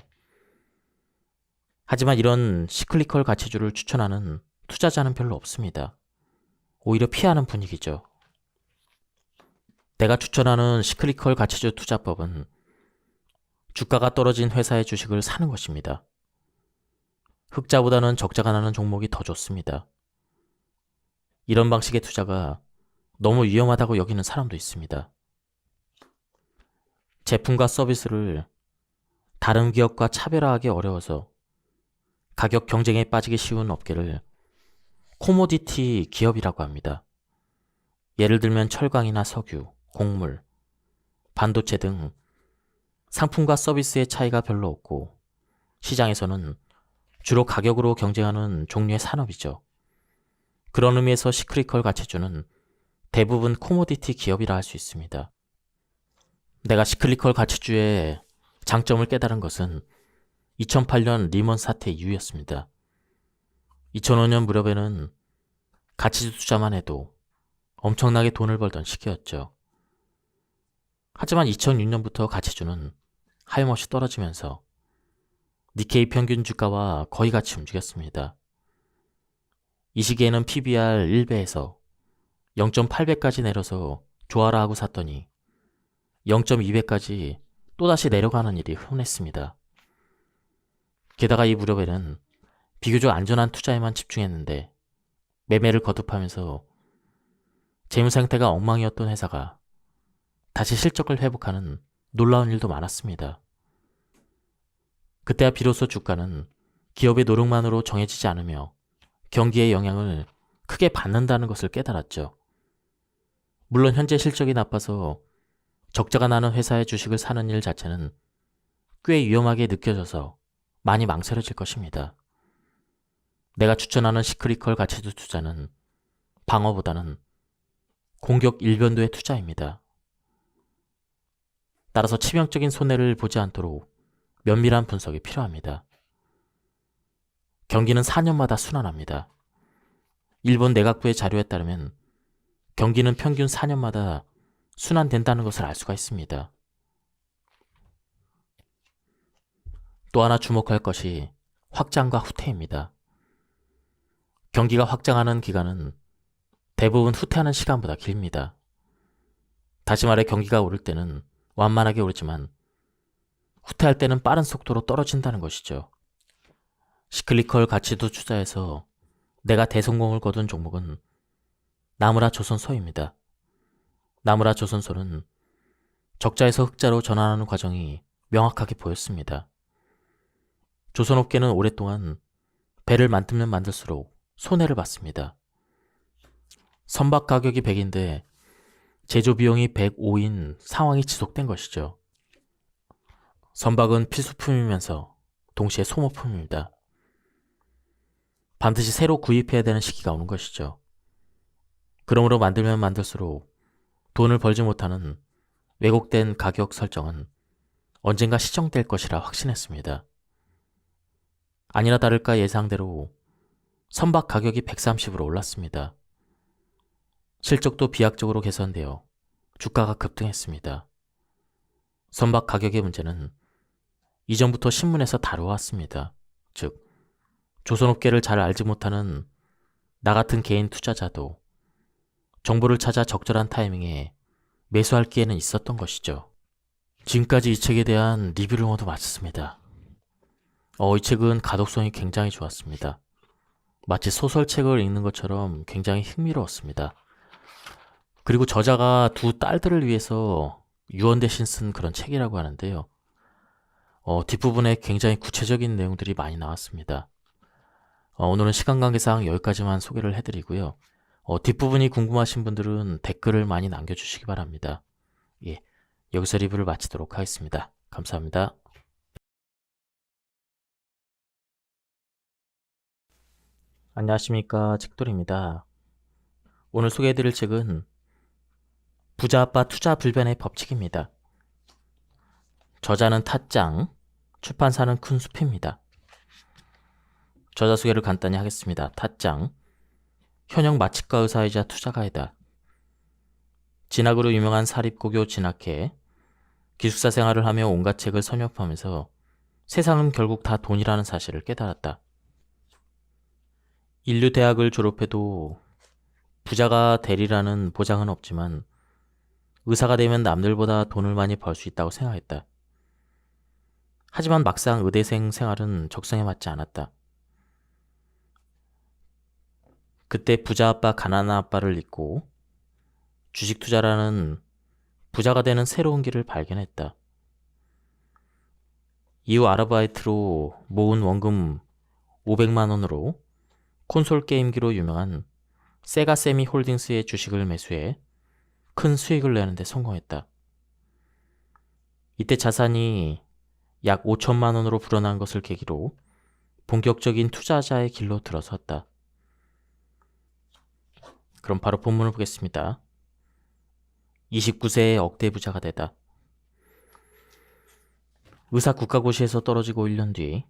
하지만 이런 시클리컬 가치주를 추천하는 투자자는 별로 없습니다. 오히려 피하는 분위기죠. 내가 추천하는 시클리컬 가치주 투자법은 주가가 떨어진 회사의 주식을 사는 것입니다. 흑자보다는 적자가 나는 종목이 더 좋습니다. 이런 방식의 투자가 너무 위험하다고 여기는 사람도 있습니다. 제품과 서비스를 다른 기업과 차별화하기 어려워서 가격 경쟁에 빠지기 쉬운 업계를 코모디티 기업이라고 합니다. 예를 들면 철강이나 석유, 곡물, 반도체 등 상품과 서비스의 차이가 별로 없고 시장에서는 주로 가격으로 경쟁하는 종류의 산업이죠. 그런 의미에서 시크리컬 가치주는 대부분 코모디티 기업이라 할 수 있습니다. 내가 시클리컬 가치주의 장점을 깨달은 것은 2008년 리먼 사태 이후였습니다. 2005년 무렵에는 가치주 투자만 해도 엄청나게 돈을 벌던 시기였죠. 하지만 2006년부터 가치주는 하염없이 떨어지면서 니케이 평균 주가와 거의 같이 움직였습니다. 이 시기에는 PBR 1배에서 0.8배까지 내려서 좋아라 하고 샀더니 0.2배까지 또다시 내려가는 일이 흔했습니다. 게다가 이 무렵에는 비교적 안전한 투자에만 집중했는데 매매를 거듭하면서 재무 상태가 엉망이었던 회사가 다시 실적을 회복하는 놀라운 일도 많았습니다. 그때야 비로소 주가는 기업의 노력만으로 정해지지 않으며 경기의 영향을 크게 받는다는 것을 깨달았죠. 물론 현재 실적이 나빠서 적자가 나는 회사의 주식을 사는 일 자체는 꽤 위험하게 느껴져서 많이 망설여질 것입니다. 내가 추천하는 시크리컬 가치주 투자는 방어보다는 공격 일변도의 투자입니다. 따라서 치명적인 손해를 보지 않도록 면밀한 분석이 필요합니다. 경기는 4년마다 순환합니다. 일본 내각부의 자료에 따르면 경기는 평균 4년마다 순환된다는 것을 알 수가 있습니다. 또 하나 주목할 것이 확장과 후퇴입니다. 경기가 확장하는 기간은 대부분 후퇴하는 시간보다 깁니다. 다시 말해 경기가 오를 때는 완만하게 오르지만 후퇴할 때는 빠른 속도로 떨어진다는 것이죠. 시클리컬 가치도 투자에서 내가 대성공을 거둔 종목은 나무라 조선소입니다. 나무라 조선소는 적자에서 흑자로 전환하는 과정이 명확하게 보였습니다. 조선업계는 오랫동안 배를 만들면 만들수록 손해를 봤습니다. 선박 가격이 100인데 제조 비용이 105인 상황이 지속된 것이죠. 선박은 필수품이면서 동시에 소모품입니다. 반드시 새로 구입해야 되는 시기가 오는 것이죠. 그러므로 만들면 만들수록 돈을 벌지 못하는 왜곡된 가격 설정은 언젠가 시정될 것이라 확신했습니다. 아니나 다를까 예상대로 선박 가격이 130으로 올랐습니다. 실적도 비약적으로 개선되어 주가가 급등했습니다. 선박 가격의 문제는 이전부터 신문에서 다뤄왔습니다. 즉, 조선업계를 잘 알지 못하는 나 같은 개인 투자자도 정보를 찾아 적절한 타이밍에 매수할 기회는 있었던 것이죠. 지금까지 이 책에 대한 리뷰를 모두 마쳤습니다. 이 책은 가독성이 굉장히 좋았습니다. 마치 소설책을 읽는 것처럼 굉장히 흥미로웠습니다. 그리고 저자가 두 딸들을 위해서 유언 대신 쓴 그런 책이라고 하는데요. 뒷부분에 굉장히 구체적인 내용들이 많이 나왔습니다. 오늘은 시간 관계상 여기까지만 소개를 해드리고요. 뒷부분이 궁금하신 분들은 댓글을 많이 남겨주시기 바랍니다. 예, 여기서 리뷰를 마치도록 하겠습니다. 감사합니다. 안녕하십니까, 책돌입니다. 오늘 소개해드릴 책은 부자 아빠 투자 불변의 법칙입니다. 저자는 타짱, 출판사는 큰숲입니다. 저자 소개를 간단히 하겠습니다. 타짱, 현역 마취과 의사이자 투자가이다. 진학으로 유명한 사립고교 진학해 기숙사 생활을 하며 온갖 책을 선엽하면서 세상은 결국 다 돈이라는 사실을 깨달았다. 인류 대학을 졸업해도 부자가 되리라는 보장은 없지만 의사가 되면 남들보다 돈을 많이 벌 수 있다고 생각했다. 하지만 막상 의대생 생활은 적성에 맞지 않았다. 그때 부자 아빠 가난한 아빠를 잊고 주식 투자라는 부자가 되는 새로운 길을 발견했다. 이후 아르바이트로 모은 원금 500만 원으로 콘솔 게임기로 유명한 세가 세미 홀딩스의 주식을 매수해 큰 수익을 내는 데 성공했다. 이때 자산이 약 5천만 원으로 불어난 것을 계기로 본격적인 투자자의 길로 들어섰다. 그럼 바로 본문을 보겠습니다. 29세에 억대 부자가 되다. 의사 국가고시에서 떨어지고 1년 뒤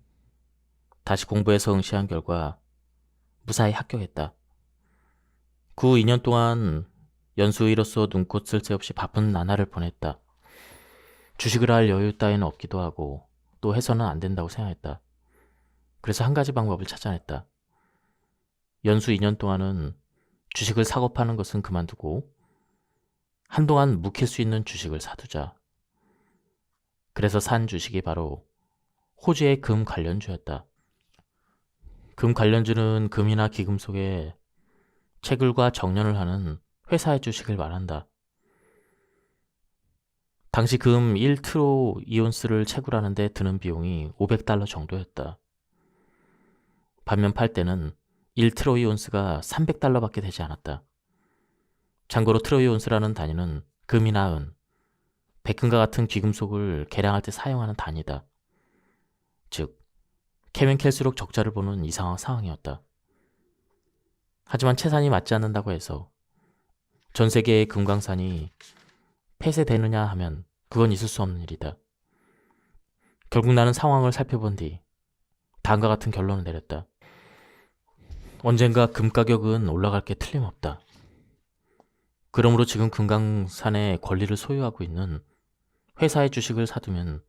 다시 공부해서 응시한 결과 무사히 합격했다. 그 후 2년 동안 연수의로서 눈꽃 쓸 새 없이 바쁜 나날을 보냈다. 주식을 할 여유 따위는 없기도 하고 또 해서는 안 된다고 생각했다. 그래서 한 가지 방법을 찾아냈다. 연수 2년 동안은 주식을 사고 파는 것은 그만두고 한동안 묵힐 수 있는 주식을 사두자. 그래서 산 주식이 바로 호주의 금 관련주였다. 금 관련주는 금이나 기금 속에 채굴과 정련을 하는 회사의 주식을 말한다. 당시 금 1트로 이온스를 채굴하는 데 드는 비용이 $500 정도였다. 반면 팔 때는 1트로 이온스가 $300 밖에 되지 않았다. 참고로 트로 이온스라는 단위는 금이나 은, 백금과 같은 귀금속을 계량할 때 사용하는 단위다. 즉, 캐면 캘수록 적자를 보는 이상한 상황이었다. 하지만 채산이 맞지 않는다고 해서 전 세계의 금광산이 폐쇄되느냐 하면 그건 있을 수 없는 일이다. 결국 나는 상황을 살펴본 뒤 다음과 같은 결론을 내렸다. 언젠가 금 가격은 올라갈 게 틀림없다. 그러므로 지금 금강산의 권리를 소유하고 있는 회사의 주식을 사두면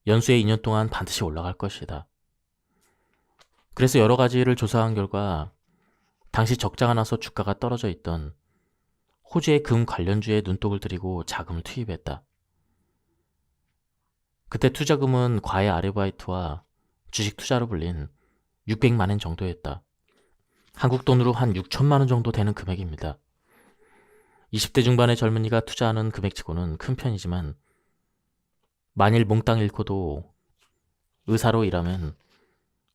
연수의 2년 동안 반드시 올라갈 것이다. 그래서 여러 가지를 조사한 결과 당시 적자가 나서 주가가 떨어져 있던 호주의 금 관련주에 눈독을 들이고 자금을 투입했다. 그때 투자금은 과외 아르바이트와 주식 투자로 불린 600만 엔 정도였다. 한국 돈으로 한 6천만 원 정도 되는 금액입니다. 20대 중반의 젊은이가 투자하는 금액치고는 큰 편이지만 만일 몽땅 잃고도 의사로 일하면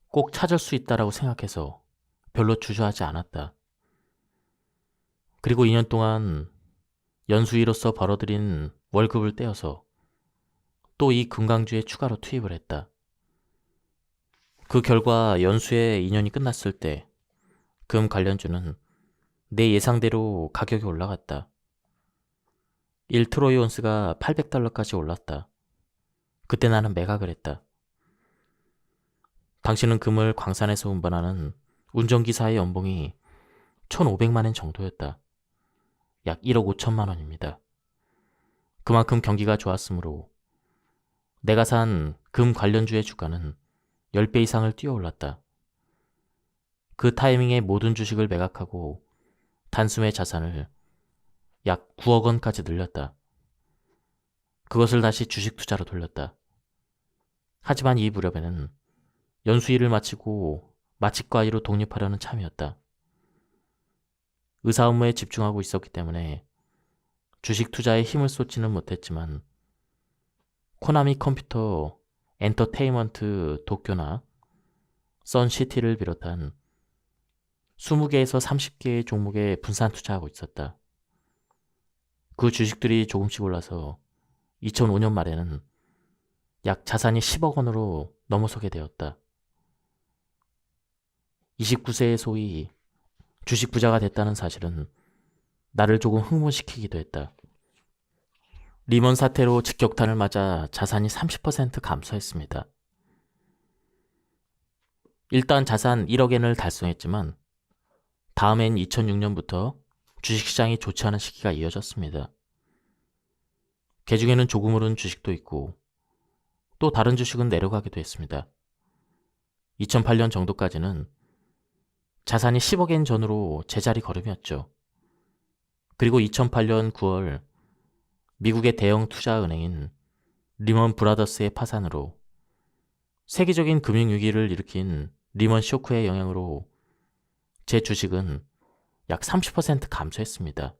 꼭 찾을 수 있다라고 생각해서 별로 주저하지 않았다. 그리고 2년 동안 연수의로서 벌어들인 월급을 떼어서 또 이 금강주에 추가로 투입을 했다. 그 결과 연수의 2년이 끝났을 때 금 관련주는 내 예상대로 가격이 올라갔다. 1트로이 온스가 800달러까지 올랐다. 그때 나는 매각을 했다. 당시는 금을 광산에서 운반하는 운전기사의 연봉이 1,500만 엔 정도였다. 약 1억 5천만 원입니다. 그만큼 경기가 좋았으므로 내가 산 금 관련주의 주가는 10배 이상을 뛰어올랐다. 그 타이밍에 모든 주식을 매각하고 단숨에 자산을 약 9억 원까지 늘렸다. 그것을 다시 주식 투자로 돌렸다. 하지만 이 무렵에는 연수일을 마치고 마취과의로 독립하려는 참이었다. 의사 업무에 집중하고 있었기 때문에 주식 투자에 힘을 쏟지는 못했지만 코나미 컴퓨터 엔터테인먼트 도쿄나 선시티를 비롯한 20개에서 30개의 종목에 분산 투자하고 있었다. 그 주식들이 조금씩 올라서 2005년 말에는 약 자산이 10억 원으로 넘어서게 되었다. 29세에 소위 주식 부자가 됐다는 사실은 나를 조금 흥분시키기도 했다. 리먼 사태로 직격탄을 맞아 자산이 30% 감소했습니다. 일단 자산 1억엔을 달성했지만 다음엔 2006년부터 주식시장이 좋지 않은 시기가 이어졌습니다. 그 중에는 조금 오른 주식도 있고 또 다른 주식은 내려가기도 했습니다. 2008년 정도까지는 자산이 10억엔 전후로 제자리 걸음이었죠. 그리고 2008년 9월 미국의 대형 투자은행인 리먼 브라더스의 파산으로 세계적인 금융위기를 일으킨 리먼 쇼크의 영향으로 제 주식은 약 30% 감소했습니다.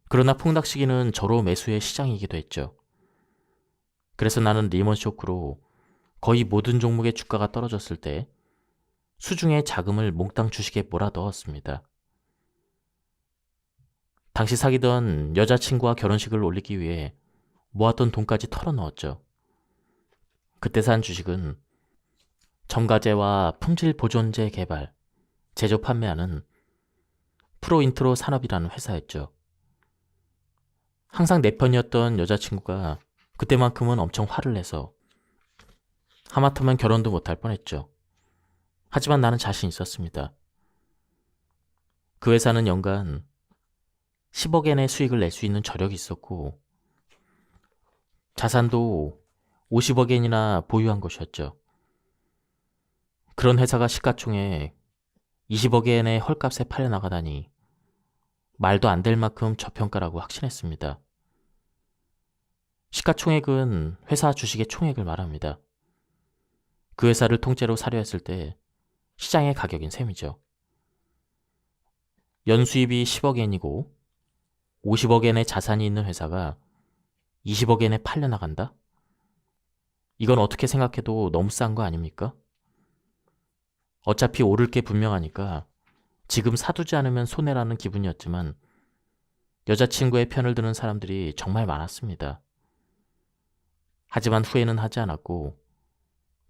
그러나 폭락 시기는 저로 매수의 시장이기도 했죠. 그래서 나는 리먼 쇼크로 거의 모든 종목의 주가가 떨어졌을 때 수중에 자금을 몽땅 주식에 몰아 넣었습니다. 당시 사귀던 여자친구와 결혼식을 올리기 위해 모았던 돈까지 털어넣었죠. 그때 산 주식은 첨가제와 품질 보존제 개발, 제조 판매하는 프로인트로 산업이라는 회사였죠. 항상 내 편이었던 여자친구가 그때만큼은 엄청 화를 내서 하마터면 결혼도 못할 뻔했죠. 하지만 나는 자신 있었습니다. 그 회사는 연간 10억엔의 수익을 낼 수 있는 저력이 있었고 자산도 50억엔이나 보유한 것이었죠. 그런 회사가 시가총액 20억엔의 헐값에 팔려나가다니 말도 안 될 만큼 저평가라고 확신했습니다. 시가총액은 회사 주식의 총액을 말합니다. 그 회사를 통째로 사려 했을 때 시장의 가격인 셈이죠. 연수입이 10억엔이고 50억엔의 자산이 있는 회사가 20억엔에 팔려나간다? 이건 어떻게 생각해도 너무 싼 거 아닙니까? 어차피 오를 게 분명하니까 지금 사두지 않으면 손해라는 기분이었지만 여자친구의 편을 드는 사람들이 정말 많았습니다. 하지만 후회는 하지 않았고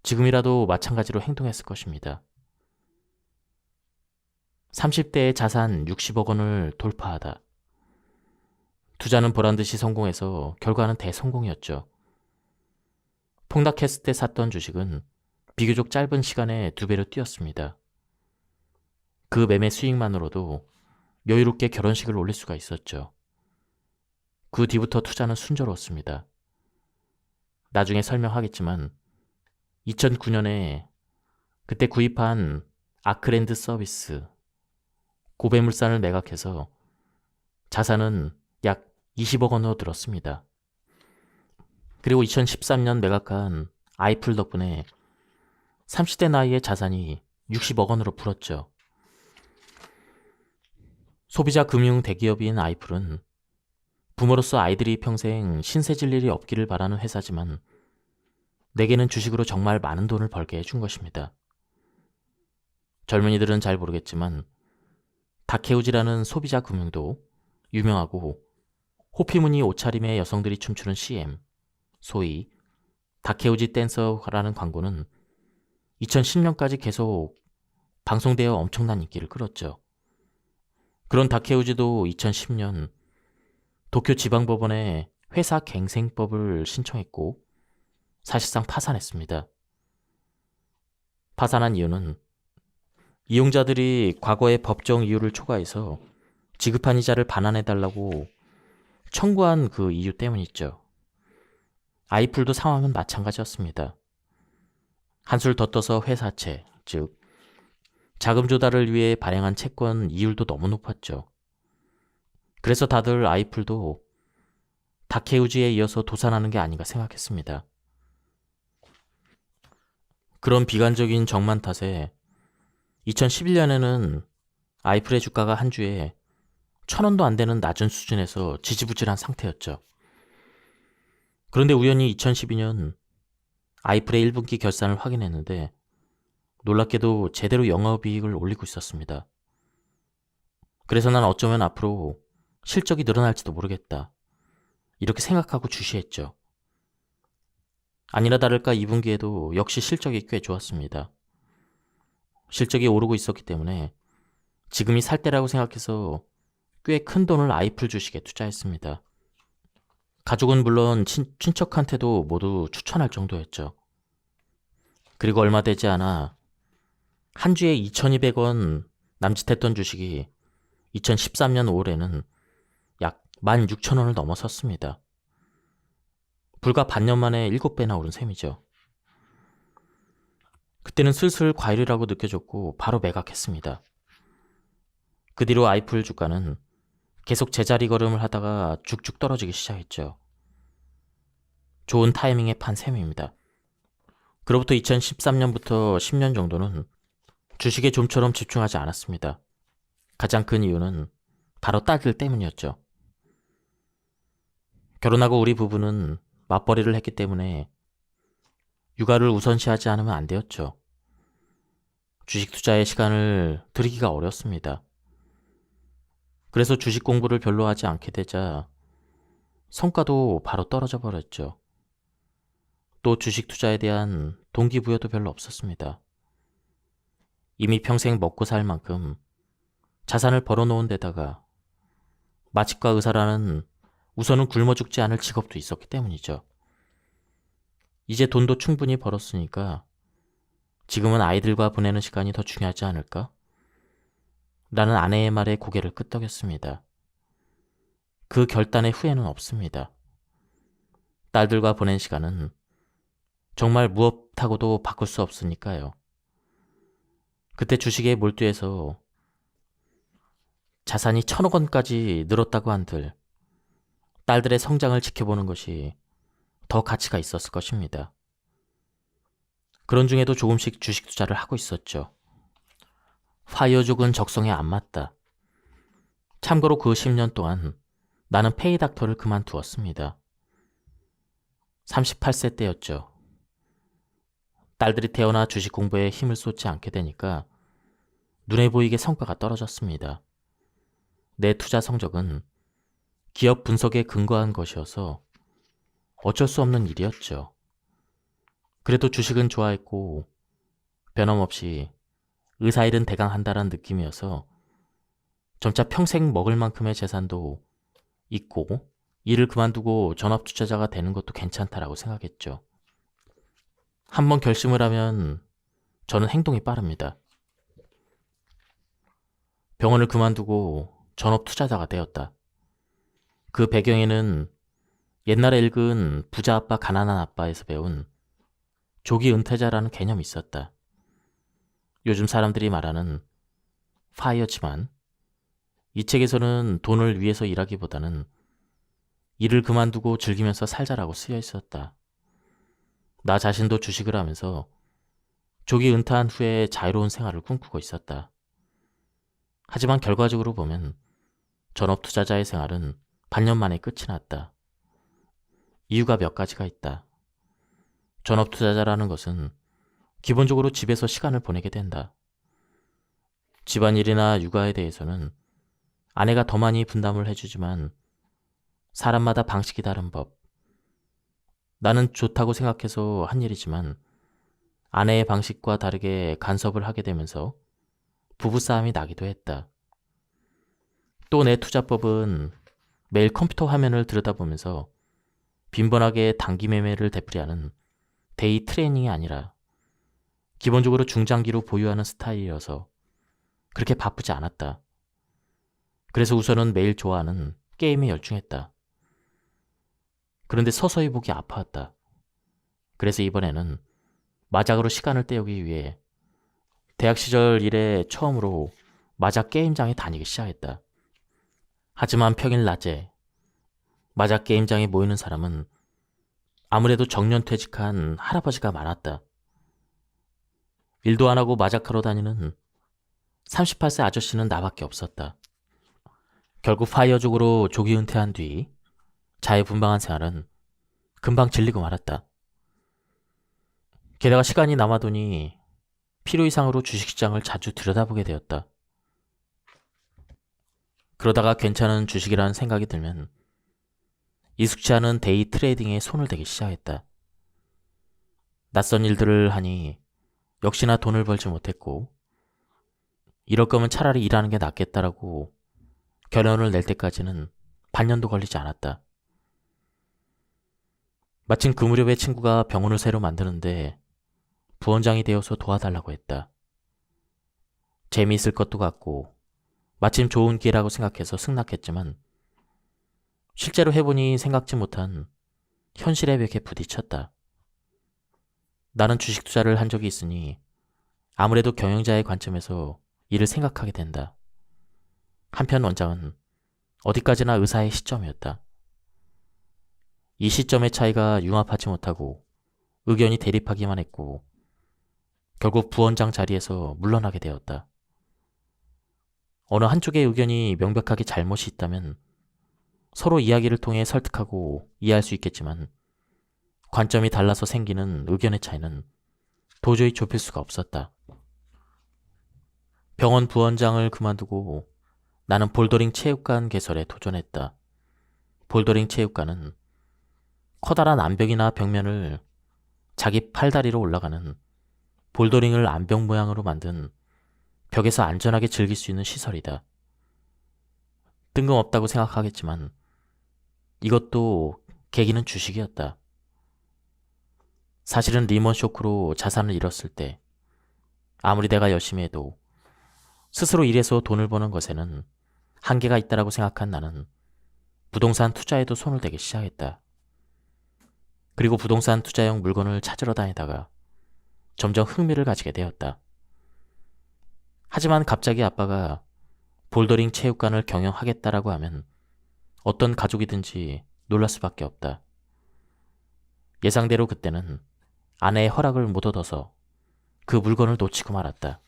지금이라도 마찬가지로 행동했을 것입니다. 30대의 자산 60억 원을 돌파하다. 투자는 보란듯이 성공해서 결과는 대성공이었죠. 폭락했을 때 샀던 주식은 비교적 짧은 시간에 2배로 뛰었습니다. 그 매매 수익만으로도 여유롭게 결혼식을 올릴 수가 있었죠. 그 뒤부터 투자는 순조로웠습니다. 나중에 설명하겠지만 2009년에 그때 구입한 아크랜드 서비스 고배물산을 매각해서 자산은 약 20억 원으로 늘었습니다. 그리고 2013년 매각한 아이플 덕분에 30대 나이에 자산이 60억 원으로 불었죠. 소비자 금융 대기업인 아이플은 부모로서 아이들이 평생 신세질 일이 없기를 바라는 회사지만 내게는 주식으로 정말 많은 돈을 벌게 해준 것입니다. 젊은이들은 잘 모르겠지만 다케우지라는 소비자 금융도 유명하고 호피무늬 옷차림의 여성들이 춤추는 CM, 소위 다케우지 댄서라는 광고는 2010년까지 계속 방송되어 엄청난 인기를 끌었죠. 그런 다케우지도 2010년 도쿄 지방법원에 회사 갱생법을 신청했고 사실상 파산했습니다. 파산한 이유는 이용자들이 과거의 법정 이유를 초과해서 지급한 이자를 반환해달라고 청구한 그 이유 때문이죠. 아이플도 상황은 마찬가지였습니다. 한술 더 떠서 회사채, 즉 자금 조달을 위해 발행한 채권 이율도 너무 높았죠. 그래서 다들 아이플도 다케우지에 이어서 도산하는 게 아닌가 생각했습니다. 그런 비관적인 정만 탓에 2011년에는 아이플의 주가가 한 주에 1,000원도 안 되는 낮은 수준에서 지지부진한 상태였죠. 그런데 우연히 2012년 아이플의 1분기 결산을 확인했는데 놀랍게도 제대로 영업이익을 올리고 있었습니다. 그래서 난 어쩌면 앞으로 실적이 늘어날지도 모르겠다. 이렇게 생각하고 주시했죠. 아니나 다를까 2분기에도 역시 실적이 꽤 좋았습니다. 실적이 오르고 있었기 때문에 지금이 살 때라고 생각해서 꽤 큰 돈을 아이플 주식에 투자했습니다. 가족은 물론 친척한테도 모두 추천할 정도였죠. 그리고 얼마 되지 않아 한 주에 2,200원 남짓했던 주식이 2013년 5월에는 약 16,000원을 넘어섰습니다. 불과 반년 만에 7배나 오른 셈이죠. 그때는 슬슬 과일이라고 느껴졌고 바로 매각했습니다. 그 뒤로 아이플 주가는 계속 제자리 걸음을 하다가 쭉쭉 떨어지기 시작했죠. 좋은 타이밍에 판 셈입니다. 그로부터 2013년부터 10년 정도는 주식에 좀처럼 집중하지 않았습니다. 가장 큰 이유는 바로 딸들 때문이었죠. 결혼하고 우리 부부는 맞벌이를 했기 때문에 육아를 우선시하지 않으면 안 되었죠. 주식 투자에 시간을 들이기가 어렵습니다. 그래서 주식 공부를 별로 하지 않게 되자 성과도 바로 떨어져 버렸죠. 또 주식 투자에 대한 동기부여도 별로 없었습니다. 이미 평생 먹고 살 만큼 자산을 벌어놓은 데다가 마취과 의사라는 우선은 굶어 죽지 않을 직업도 있었기 때문이죠. 이제 돈도 충분히 벌었으니까 지금은 아이들과 보내는 시간이 더 중요하지 않을까? 라는 아내의 말에 고개를 끄덕였습니다. 그 결단의 후회는 없습니다. 딸들과 보낸 시간은 정말 무엇하고도 바꿀 수 없으니까요. 그때 주식에 몰두해서 자산이 1,000억 원까지 늘었다고 한들 딸들의 성장을 지켜보는 것이 더 가치가 있었을 것입니다. 그런 중에도 조금씩 주식 투자를 하고 있었죠. 파이어족은 적성에 안 맞다. 참고로 그 10년 동안 나는 페이닥터를 그만두었습니다. 38세 때였죠. 딸들이 태어나 주식 공부에 힘을 쏟지 않게 되니까 눈에 보이게 성과가 떨어졌습니다. 내 투자 성적은 기업 분석에 근거한 것이어서 어쩔 수 없는 일이었죠. 그래도 주식은 좋아했고 변함없이 의사일은 대강 한다란 느낌이어서 점차 평생 먹을 만큼의 재산도 있고 일을 그만두고 전업투자자가 되는 것도 괜찮다라고 생각했죠. 한번 결심을 하면 저는 행동이 빠릅니다. 병원을 그만두고 전업 투자자가 되었다. 그 배경에는 옛날에 읽은 부자 아빠 가난한 아빠에서 배운 조기 은퇴자라는 개념이 있었다. 요즘 사람들이 말하는 파이어지만 이 책에서는 돈을 위해서 일하기보다는 일을 그만두고 즐기면서 살자라고 쓰여 있었다. 나 자신도 주식을 하면서 조기 은퇴한 후에 자유로운 생활을 꿈꾸고 있었다. 하지만 결과적으로 보면 전업 투자자의 생활은 반년 만에 끝이 났다. 이유가 몇 가지가 있다. 전업 투자자라는 것은 기본적으로 집에서 시간을 보내게 된다. 집안일이나 육아에 대해서는 아내가 더 많이 분담을 해주지만 사람마다 방식이 다른 법. 나는 좋다고 생각해서 한 일이지만 아내의 방식과 다르게 간섭을 하게 되면서 부부싸움이 나기도 했다. 또 내 투자법은 매일 컴퓨터 화면을 들여다보면서 빈번하게 단기 매매를 되풀이하는 데이 트레이닝이 아니라 기본적으로 중장기로 보유하는 스타일이어서 그렇게 바쁘지 않았다. 그래서 우선은 매일 좋아하는 게임에 열중했다. 그런데 서서히 보기 아파왔다. 그래서 이번에는 마작으로 시간을 때우기 위해 대학 시절 이래 처음으로 마작 게임장에 다니기 시작했다. 하지만 평일 낮에 마작 게임장에 모이는 사람은 아무래도 정년퇴직한 할아버지가 많았다. 일도 안 하고 마작하러 다니는 38세 아저씨는 나밖에 없었다. 결국 파이어족으로 조기 은퇴한 뒤 자유분방한 생활은 금방 질리고 말았다. 게다가 시간이 남아도니 필요 이상으로 주식시장을 자주 들여다보게 되었다. 그러다가 괜찮은 주식이라는 생각이 들면 익숙치 않은 데이 트레이딩에 손을 대기 시작했다. 낯선 일들을 하니 역시나 돈을 벌지 못했고 이럴 거면 차라리 일하는 게 낫겠다라고 결론을 낼 때까지는 반년도 걸리지 않았다. 마침 그 무렵에 친구가 병원을 새로 만드는데 부원장이 되어서 도와달라고 했다. 재미있을 것도 같고 마침 좋은 기회라고 생각해서 승낙했지만 실제로 해보니 생각지 못한 현실의 벽에 부딪혔다. 나는 주식 투자를 한 적이 있으니 아무래도 경영자의 관점에서 이를 생각하게 된다. 한편 원장은 어디까지나 의사의 시점이었다. 이 시점의 차이가 융합하지 못하고 의견이 대립하기만 했고 결국 부원장 자리에서 물러나게 되었다. 어느 한쪽의 의견이 명백하게 잘못이 있다면 서로 이야기를 통해 설득하고 이해할 수 있겠지만 관점이 달라서 생기는 의견의 차이는 도저히 좁힐 수가 없었다. 병원 부원장을 그만두고 나는 볼더링 체육관 개설에 도전했다. 볼더링 체육관은 커다란 암벽이나 벽면을 자기 팔다리로 올라가는 볼더링을 암벽 모양으로 만든 벽에서 안전하게 즐길 수 있는 시설이다. 뜬금없다고 생각하겠지만 이것도 계기는 주식이었다. 사실은 리먼 쇼크로 자산을 잃었을 때 아무리 내가 열심히 해도 스스로 일해서 돈을 버는 것에는 한계가 있다라고 생각한 나는 부동산 투자에도 손을 대기 시작했다. 그리고 부동산 투자용 물건을 찾으러 다니다가 점점 흥미를 가지게 되었다. 하지만 갑자기 아빠가 볼더링 체육관을 경영하겠다라고 하면 어떤 가족이든지 놀랄 수밖에 없다. 예상대로 그때는 아내의 허락을 못 얻어서 그 물건을 놓치고 말았다.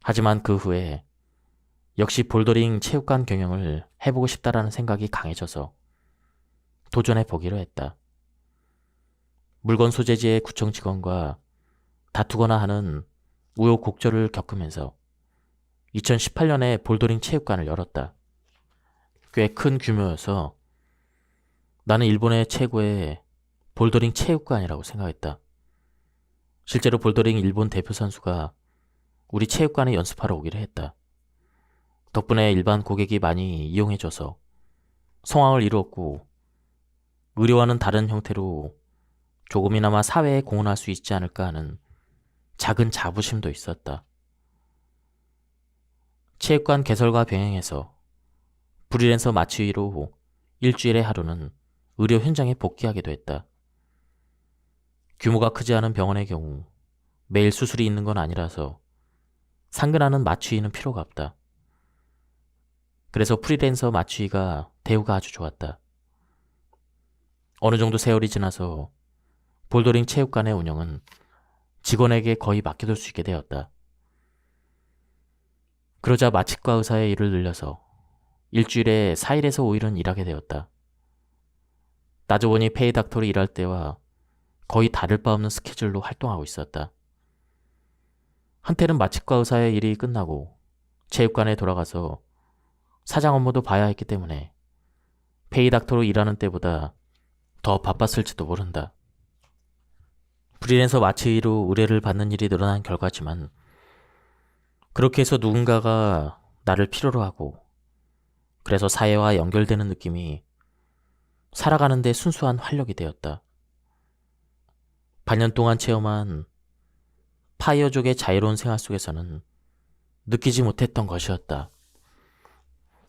하지만 그 후에 역시 볼더링 체육관 경영을 해보고 싶다라는 생각이 강해져서 도전해 보기로 했다. 물건 소재지의 구청 직원과 다투거나 하는 우여곡절을 겪으면서 2018년에 볼더링 체육관을 열었다. 꽤 큰 규모여서 나는 일본의 최고의 볼더링 체육관이라고 생각했다. 실제로 볼더링 일본 대표 선수가 우리 체육관에 연습하러 오기로 했다. 덕분에 일반 고객이 많이 이용해줘서 성황을 이루었고 의료와는 다른 형태로 조금이나마 사회에 공헌할 수 있지 않을까 하는 작은 자부심도 있었다. 체육관 개설과 병행해서 프리랜서 마취로 일주일에 하루는 의료 현장에 복귀하기도 했다. 규모가 크지 않은 병원의 경우 매일 수술이 있는 건 아니라서 상근하는 마취의는 필요가 없다. 그래서 프리랜서 마취의가 대우가 아주 좋았다. 어느 정도 세월이 지나서 볼더링 체육관의 운영은 직원에게 거의 맡겨둘 수 있게 되었다. 그러자 마취과 의사의 일을 늘려서 일주일에 4일에서 5일은 일하게 되었다. 따져보니 페이닥터로 일할 때와 거의 다를 바 없는 스케줄로 활동하고 있었다. 한때는 마취과 의사의 일이 끝나고 체육관에 돌아가서 사장 업무도 봐야 했기 때문에 페이닥터로 일하는 때보다 더 바빴을지도 모른다. 프리랜서 마취의로 의뢰를 받는 일이 늘어난 결과지만 그렇게 해서 누군가가 나를 필요로 하고 그래서 사회와 연결되는 느낌이 살아가는 데 순수한 활력이 되었다. 반년 동안 체험한 파이어족의 자유로운 생활 속에서는 느끼지 못했던 것이었다.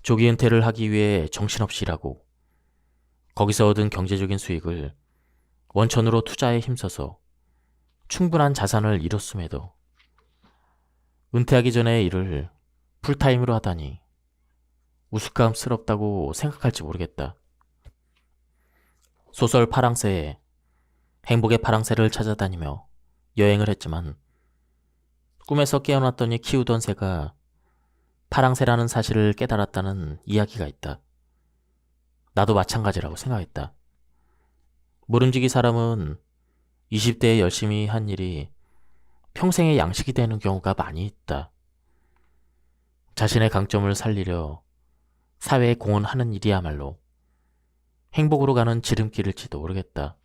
조기 은퇴를 하기 위해 정신없이 일하고 거기서 얻은 경제적인 수익을 원천으로 투자에 힘써서 충분한 자산을 이뤘음에도 은퇴하기 전에 일을 풀타임으로 하다니 우스꽝스럽다고 생각할지 모르겠다. 소설 파랑새에 행복의 파랑새를 찾아다니며 여행을 했지만 꿈에서 깨어났더니 키우던 새가 파랑새라는 사실을 깨달았다는 이야기가 있다. 나도 마찬가지라고 생각했다. 모름지기 사람은 20대에 열심히 한 일이 평생의 양식이 되는 경우가 많이 있다. 자신의 강점을 살리려 사회에 공헌하는 일이야말로 행복으로 가는 지름길일지도 모르겠다.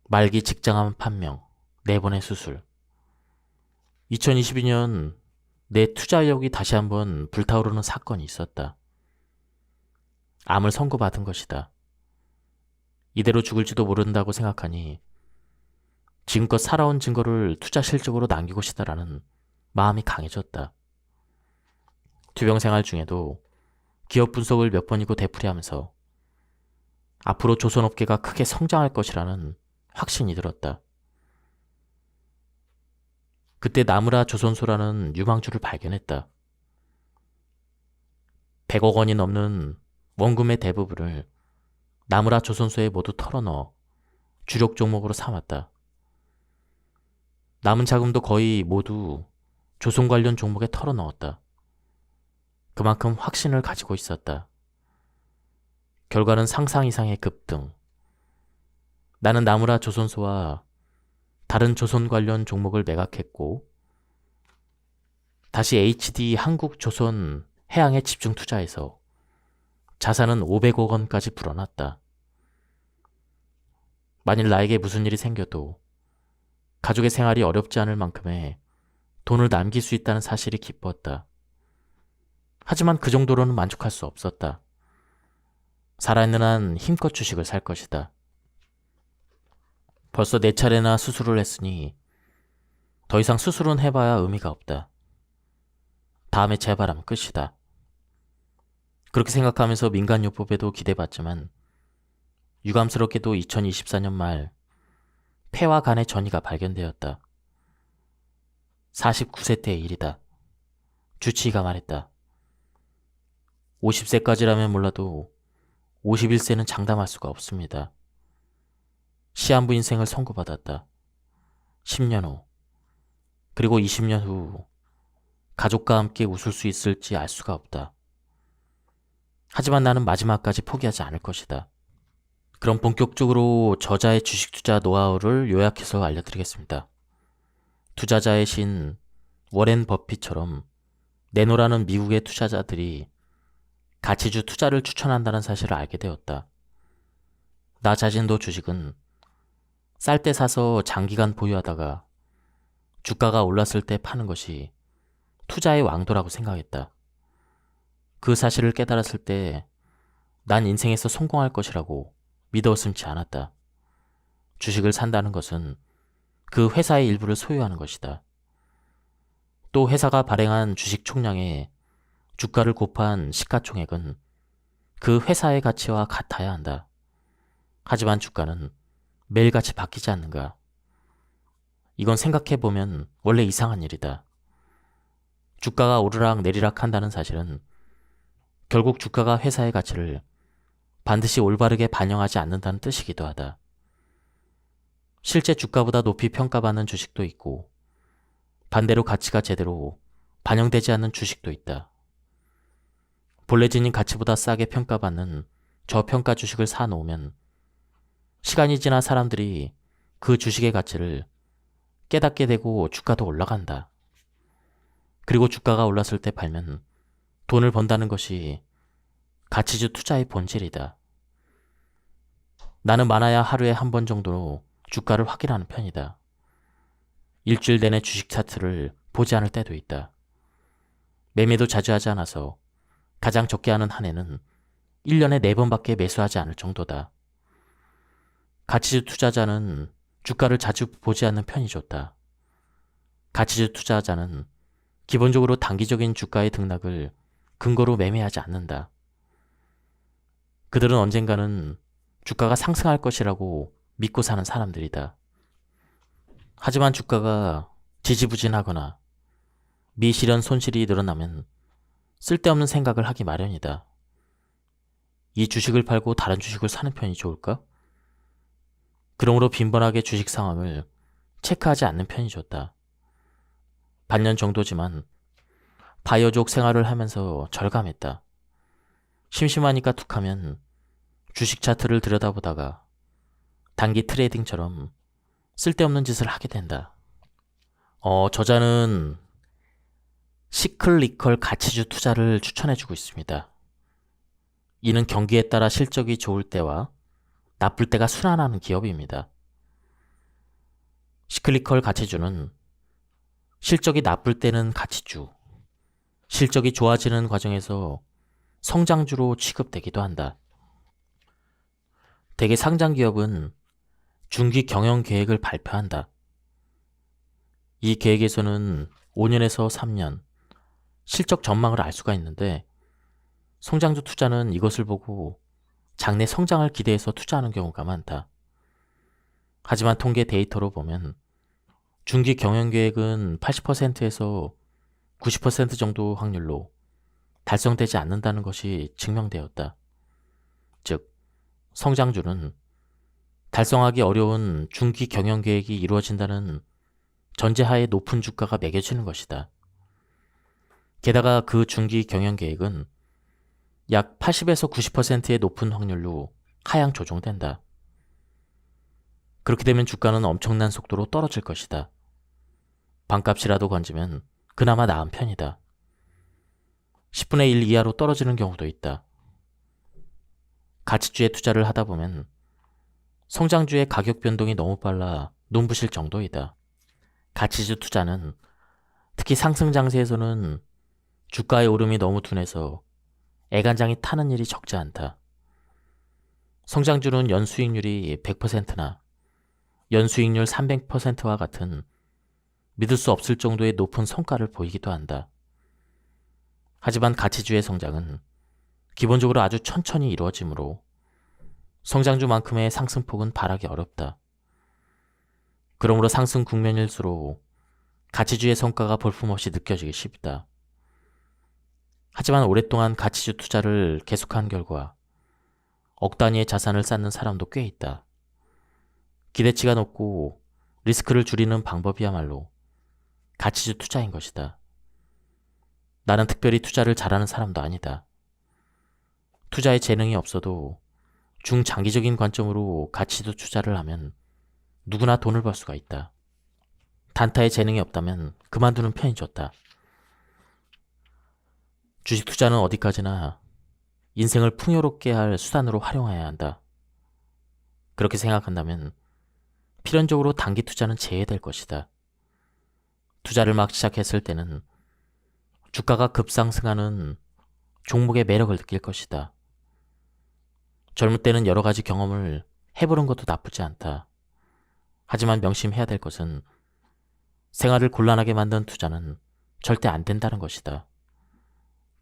말기 직장암 판명, 4번의 수술. 2022년 내 투자력이 다시 한번 불타오르는 사건이 있었다. 암을 선고받은 것이다. 이대로 죽을지도 모른다고 생각하니 지금껏 살아온 증거를 투자 실적으로 남기고 싶다라는 마음이 강해졌다. 투병 생활 중에도 기업 분석을 몇 번이고 되풀이하면서 앞으로 조선업계가 크게 성장할 것이라는 확신이 들었다. 그때 나무라 조선소라는 유망주를 발견했다. 100억 원이 넘는 원금의 대부분을 나무라 조선소에 모두 털어넣어 주력 종목으로 삼았다. 남은 자금도 거의 모두 조선 관련 종목에 털어넣었다. 그만큼 확신을 가지고 있었다. 결과는 상상 이상의 급등. 나는 나무라 조선소와 다른 조선 관련 종목을 매각했고 다시 HD 한국조선 해양에 집중 투자해서 자산은 500억 원까지 불어났다. 만일 나에게 무슨 일이 생겨도 가족의 생활이 어렵지 않을 만큼의 돈을 남길 수 있다는 사실이 기뻤다. 하지만 그 정도로는 만족할 수 없었다. 살아있는 한 힘껏 주식을 살 것이다. 벌써 4차례나 수술을 했으니 더 이상 수술은 해봐야 의미가 없다. 다음에 재발하면 끝이다. 그렇게 생각하면서 민간요법에도 기대봤지만 유감스럽게도 2024년 말 폐와 간의 전이가 발견되었다. 49세 때의 일이다. 주치의가 말했다. 50세까지라면 몰라도 51세는 장담할 수가 없습니다. 시한부 인생을 선고받았다. 10년 후, 그리고 20년 후 가족과 함께 웃을 수 있을지 알 수가 없다. 하지만 나는 마지막까지 포기하지 않을 것이다. 그럼 본격적으로 저자의 주식 투자 노하우를 요약해서 알려드리겠습니다. 투자자의 신 워렌 버핏처럼 내노라는 미국의 투자자들이 가치주 투자를 추천한다는 사실을 알게 되었다. 나 자신도 주식은 쌀 때 사서 장기간 보유하다가 주가가 올랐을 때 파는 것이 투자의 왕도라고 생각했다. 그 사실을 깨달았을 때 난 인생에서 성공할 것이라고 믿어 의심치 않았다. 주식을 산다는 것은 그 회사의 일부를 소유하는 것이다. 또 회사가 발행한 주식 총량에 주가를 곱한 시가총액은 그 회사의 가치와 같아야 한다. 하지만 주가는 매일같이 바뀌지 않는가? 이건 생각해보면 원래 이상한 일이다. 주가가 오르락 내리락 한다는 사실은 결국 주가가 회사의 가치를 반드시 올바르게 반영하지 않는다는 뜻이기도 하다. 실제 주가보다 높이 평가받는 주식도 있고 반대로 가치가 제대로 반영되지 않는 주식도 있다. 본래 지닌 가치보다 싸게 평가받는 저평가 주식을 사놓으면 시간이 지나 사람들이 그 주식의 가치를 깨닫게 되고 주가도 올라간다. 그리고 주가가 올랐을 때 팔면 돈을 번다는 것이 가치주 투자의 본질이다. 나는 많아야 하루에 한 번 정도로 주가를 확인하는 편이다. 일주일 내내 주식 차트를 보지 않을 때도 있다. 매매도 자주 하지 않아서 가장 적게 하는 한 해는 1년에 4번밖에 매수하지 않을 정도다. 가치주 투자자는 주가를 자주 보지 않는 편이 좋다. 가치주 투자자는 기본적으로 단기적인 주가의 등락을 근거로 매매하지 않는다. 그들은 언젠가는 주가가 상승할 것이라고 믿고 사는 사람들이다. 하지만 주가가 지지부진하거나 미실현 손실이 늘어나면 쓸데없는 생각을 하기 마련이다. 이 주식을 팔고 다른 주식을 사는 편이 좋을까? 그러므로 빈번하게 주식 상황을 체크하지 않는 편이 좋다. 반년 정도지만 바이오족 생활을 하면서 절감했다. 심심하니까 툭하면 주식 차트를 들여다보다가 단기 트레이딩처럼 쓸데없는 짓을 하게 된다. 저자는 시클리컬 가치주 투자를 추천해주고 있습니다. 이는 경기에 따라 실적이 좋을 때와 나쁠 때가 순환하는 기업입니다. 시클리컬 가치주는 실적이 나쁠 때는 가치주, 실적이 좋아지는 과정에서 성장주로 취급되기도 한다. 대개 상장 기업은 중기 경영 계획을 발표한다. 이 계획에서는 5년에서 3년 실적 전망을 알 수가 있는데 성장주 투자는 이것을 보고 장래 성장을 기대해서 투자하는 경우가 많다. 하지만 통계 데이터로 보면 중기 경영 계획은 80%에서 90% 정도 확률로 달성되지 않는다는 것이 증명되었다. 즉, 성장주는 달성하기 어려운 중기 경영 계획이 이루어진다는 전제하에 높은 주가가 매겨지는 것이다. 게다가 그 중기 경영 계획은 약 80에서 90%의 높은 확률로 하향 조정된다. 그렇게 되면 주가는 엄청난 속도로 떨어질 것이다. 반값이라도 건지면 그나마 나은 편이다. 10분의 1 이하로 떨어지는 경우도 있다. 가치주에 투자를 하다 보면 성장주의 가격 변동이 너무 빨라 눈부실 정도이다. 가치주 투자는 특히 상승 장세에서는 주가의 오름이 너무 둔해서 애간장이 타는 일이 적지 않다. 성장주는 연수익률이 100%나 연수익률 300%와 같은 믿을 수 없을 정도의 높은 성과를 보이기도 한다. 하지만 가치주의 성장은 기본적으로 아주 천천히 이루어지므로 성장주만큼의 상승폭은 바라기 어렵다. 그러므로 상승 국면일수록 가치주의 성과가 볼품없이 느껴지기 쉽다. 하지만 오랫동안 가치주 투자를 계속한 결과 억 단위의 자산을 쌓는 사람도 꽤 있다. 기대치가 높고 리스크를 줄이는 방법이야말로 가치주 투자인 것이다. 나는 특별히 투자를 잘하는 사람도 아니다. 투자에 재능이 없어도 중장기적인 관점으로 가치주 투자를 하면 누구나 돈을 벌 수가 있다. 단타에 재능이 없다면 그만두는 편이 좋다. 주식 투자는 어디까지나 인생을 풍요롭게 할 수단으로 활용해야 한다. 그렇게 생각한다면 필연적으로 단기 투자는 제외될 것이다. 투자를 막 시작했을 때는 주가가 급상승하는 종목의 매력을 느낄 것이다. 젊을 때는 여러 가지 경험을 해보는 것도 나쁘지 않다. 하지만 명심해야 될 것은 생활을 곤란하게 만든 투자는 절대 안 된다는 것이다.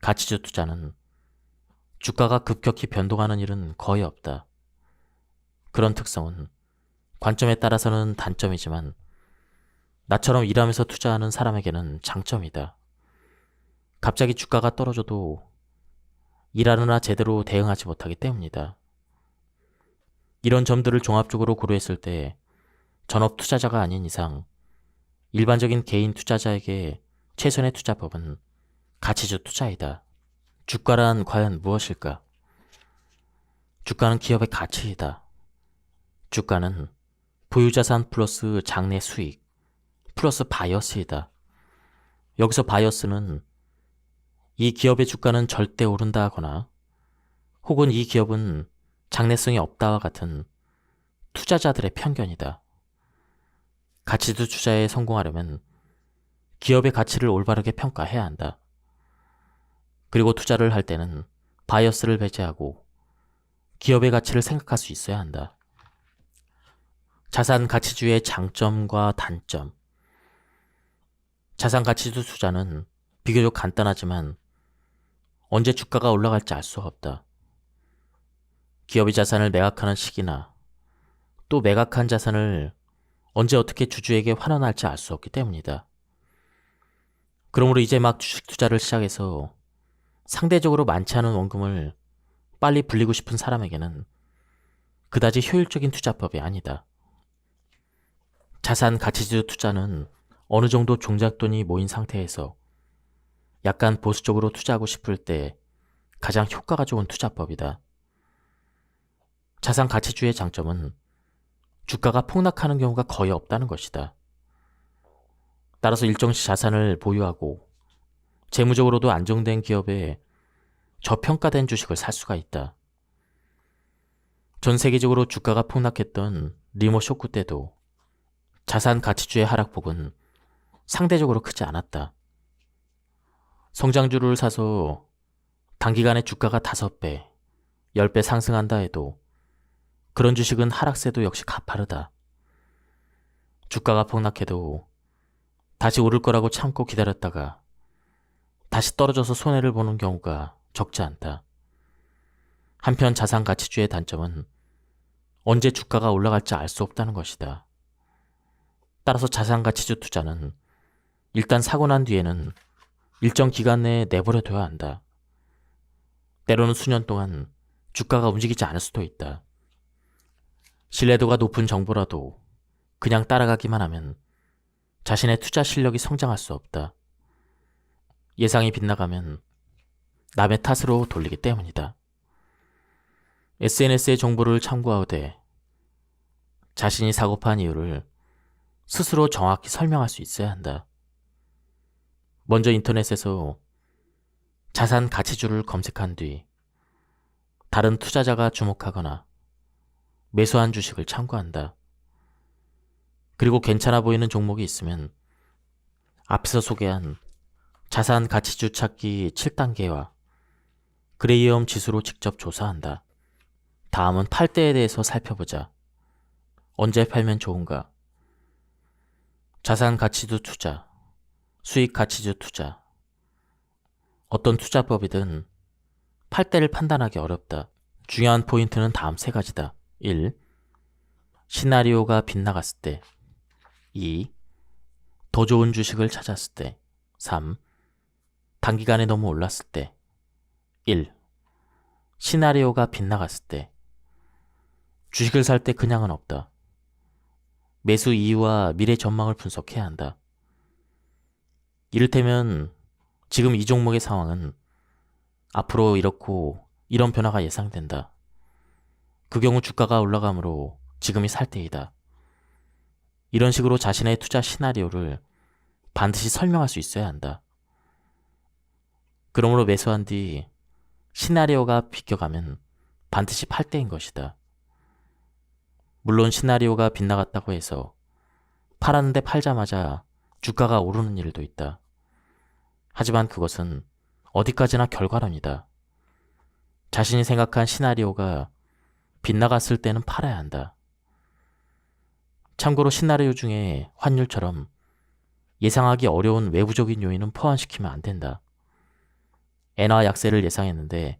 가치주 투자는 주가가 급격히 변동하는 일은 거의 없다. 그런 특성은 관점에 따라서는 단점이지만 나처럼 일하면서 투자하는 사람에게는 장점이다. 갑자기 주가가 떨어져도 일하느라 제대로 대응하지 못하기 때문이다. 이런 점들을 종합적으로 고려했을 때 전업 투자자가 아닌 이상 일반적인 개인 투자자에게 최선의 투자법은 가치주 투자이다. 주가란 과연 무엇일까? 주가는 기업의 가치이다. 주가는 보유자산 플러스 장래 수익 플러스 바이어스이다. 여기서 바이어스는 이 기업의 주가는 절대 오른다 하거나 혹은 이 기업은 장래성이 없다와 같은 투자자들의 편견이다. 가치주 투자에 성공하려면 기업의 가치를 올바르게 평가해야 한다. 그리고 투자를 할 때는 바이어스를 배제하고 기업의 가치를 생각할 수 있어야 한다. 자산 가치주의 장점과 단점. 자산 가치주 투자는 비교적 간단하지만 언제 주가가 올라갈지 알 수가 없다. 기업이 자산을 매각하는 시기나 또 매각한 자산을 언제 어떻게 주주에게 환원할지 알 수 없기 때문이다. 그러므로 이제 막 주식 투자를 시작해서 상대적으로 많지 않은 원금을 빨리 불리고 싶은 사람에게는 그다지 효율적인 투자법이 아니다. 자산 가치주 투자는 어느 정도 종잣돈이 모인 상태에서 약간 보수적으로 투자하고 싶을 때 가장 효과가 좋은 투자법이다. 자산 가치주의 장점은 주가가 폭락하는 경우가 거의 없다는 것이다. 따라서 일정시 자산을 보유하고 재무적으로도 안정된 기업에 저평가된 주식을 살 수가 있다. 전 세계적으로 주가가 폭락했던 리머 쇼크 때도 자산 가치주의 하락폭은 상대적으로 크지 않았다. 성장주를 사서 단기간에 주가가 5배, 10배 상승한다 해도 그런 주식은 하락세도 역시 가파르다. 주가가 폭락해도 다시 오를 거라고 참고 기다렸다가 다시 떨어져서 손해를 보는 경우가 적지 않다. 한편 자산 가치주의 단점은 언제 주가가 올라갈지 알 수 없다는 것이다. 따라서 자산 가치주 투자는 일단 사고 난 뒤에는 일정 기간 내에 내버려둬야 한다. 때로는 수년 동안 주가가 움직이지 않을 수도 있다. 신뢰도가 높은 정보라도 그냥 따라가기만 하면 자신의 투자 실력이 성장할 수 없다. 예상이 빗나가면 남의 탓으로 돌리기 때문이다. SNS의 정보를 참고하되 자신이 사고 판 이유를 스스로 정확히 설명할 수 있어야 한다. 먼저 인터넷에서 자산 가치주를 검색한 뒤 다른 투자자가 주목하거나 매수한 주식을 참고한다. 그리고 괜찮아 보이는 종목이 있으면 앞에서 소개한 자산 가치주 찾기 7단계와 그레이엄 지수로 직접 조사한다. 다음은 팔 때에 대해서 살펴보자. 언제 팔면 좋은가? 자산 가치주 투자, 수익 가치주 투자. 어떤 투자법이든 팔 때를 판단하기 어렵다. 중요한 포인트는 다음 3가지다. 1. 시나리오가 빗나갔을 때. 2. 더 좋은 주식을 찾았을 때. 3. 단기간에 너무 올랐을 때. 1. 시나리오가 빗나갔을 때. 주식을 살 때 그냥은 없다. 매수 이유와 미래 전망을 분석해야 한다. 이를테면 지금 이 종목의 상황은 앞으로 이렇고 이런 변화가 예상된다. 그 경우 주가가 올라가므로 지금이 살 때이다. 이런 식으로 자신의 투자 시나리오를 반드시 설명할 수 있어야 한다. 그러므로 매수한 뒤 시나리오가 비껴가면 반드시 팔 때인 것이다. 물론 시나리오가 빗나갔다고 해서 팔았는데 팔자마자 주가가 오르는 일도 있다. 하지만 그것은 어디까지나 결과론이다. 자신이 생각한 시나리오가 빗나갔을 때는 팔아야 한다. 참고로 시나리오 중에 환율처럼 예상하기 어려운 외부적인 요인은 포함시키면 안 된다. 엔화 약세를 예상했는데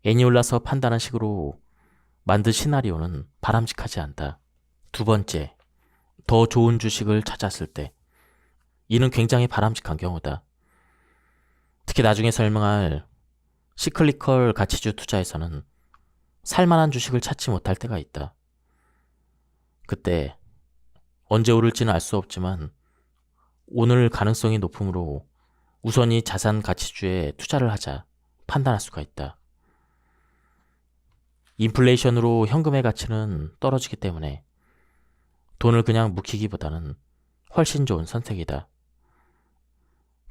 엔이 올라서 판다는 식으로 만든 시나리오는 바람직하지 않다. 두 번째, 더 좋은 주식을 찾았을 때 이는 굉장히 바람직한 경우다. 특히 나중에 설명할 시클리컬 가치주 투자에서는 살만한 주식을 찾지 못할 때가 있다. 그때 언제 오를지는 알 수 없지만 오늘 가능성이 높으므로 우선이 자산 가치주에 투자를 하자 판단할 수가 있다. 인플레이션으로 현금의 가치는 떨어지기 때문에 돈을 그냥 묵히기보다는 훨씬 좋은 선택이다.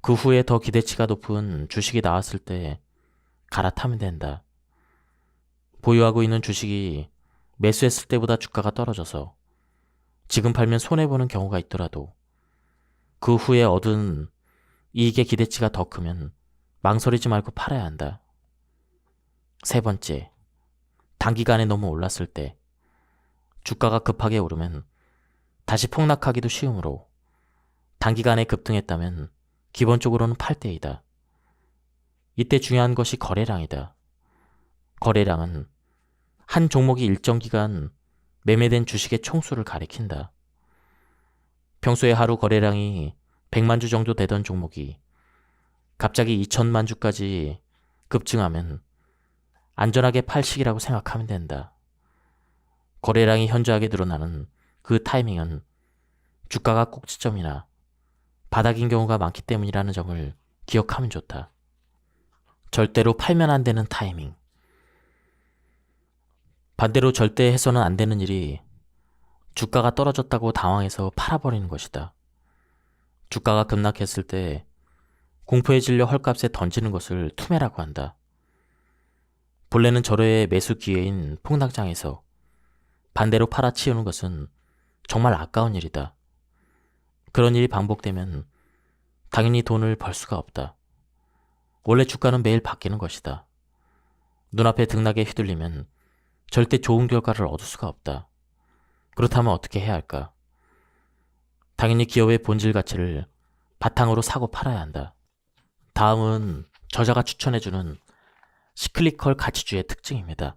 그 후에 더 기대치가 높은 주식이 나왔을 때 갈아타면 된다. 보유하고 있는 주식이 매수했을 때보다 주가가 떨어져서 지금 팔면 손해보는 경우가 있더라도 그 후에 얻은 이익의 기대치가 더 크면 망설이지 말고 팔아야 한다. 세 번째, 단기간에 너무 올랐을 때 주가가 급하게 오르면 다시 폭락하기도 쉬우므로 단기간에 급등했다면 기본적으로는 팔 때이다. 이때 중요한 것이 거래량이다. 거래량은 한 종목이 일정 기간 매매된 주식의 총수를 가리킨다. 평소에 하루 거래량이 100만 주 정도 되던 종목이 갑자기 2천만 주까지 급증하면 안전하게 팔 시기라고 생각하면 된다. 거래량이 현저하게 늘어나는 그 타이밍은 주가가 꼭지점이나 바닥인 경우가 많기 때문이라는 점을 기억하면 좋다. 절대로 팔면 안 되는 타이밍. 반대로 절대 해서는 안 되는 일이 주가가 떨어졌다고 당황해서 팔아버리는 것이다. 주가가 급락했을 때 공포에 질려 헐값에 던지는 것을 투매라고 한다. 본래는 절호의 매수 기회인 폭락장에서 반대로 팔아치우는 것은 정말 아까운 일이다. 그런 일이 반복되면 당연히 돈을 벌 수가 없다. 원래 주가는 매일 바뀌는 것이다. 눈앞에 등락에 휘둘리면 절대 좋은 결과를 얻을 수가 없다. 그렇다면 어떻게 해야 할까? 당연히 기업의 본질 가치를 바탕으로 사고 팔아야 한다. 다음은 저자가 추천해주는 시클리컬 가치주의 특징입니다.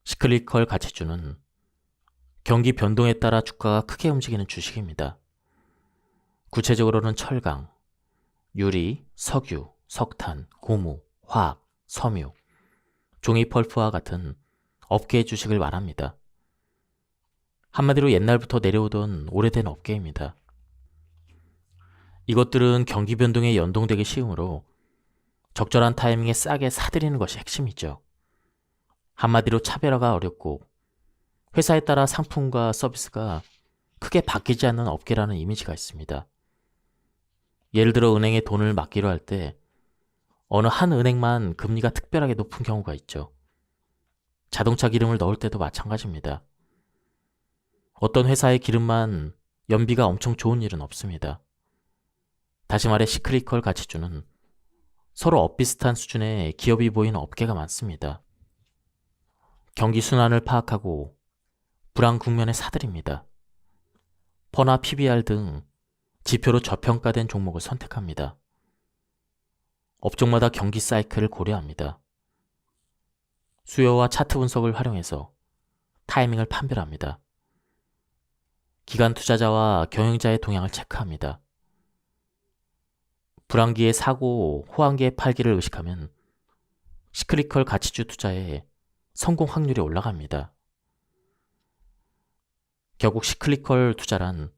시클리컬 가치주는 경기 변동에 따라 주가가 크게 움직이는 주식입니다. 구체적으로는 철강, 유리, 석유, 석탄, 고무, 화학, 섬유, 종이 펄프와 같은 업계의 주식을 말합니다. 한마디로 옛날부터 내려오던 오래된 업계입니다. 이것들은 경기 변동에 연동되기 쉬우므로 적절한 타이밍에 싸게 사들이는 것이 핵심이죠. 한마디로 차별화가 어렵고 회사에 따라 상품과 서비스가 크게 바뀌지 않는 업계라는 이미지가 있습니다. 예를 들어 은행에 돈을 맡기로 할 때 어느 한 은행만 금리가 특별하게 높은 경우가 있죠. 자동차 기름을 넣을 때도 마찬가지입니다. 어떤 회사의 기름만 연비가 엄청 좋은 일은 없습니다. 다시 말해 시크리컬 가치주는 서로 엇비슷한 수준의 기업이 보이는 업계가 많습니다. 경기 순환을 파악하고 불황 국면에 사들입니다. 퍼나 PBR 등 지표로 저평가된 종목을 선택합니다. 업종마다 경기 사이클을 고려합니다. 수요와 차트 분석을 활용해서 타이밍을 판별합니다. 기관 투자자와 경영자의 동향을 체크합니다. 불황기에 사고 호황기에 팔기를 의식하면 시크리컬 가치주 투자의 성공 확률이 올라갑니다. 결국 시클리컬 투자란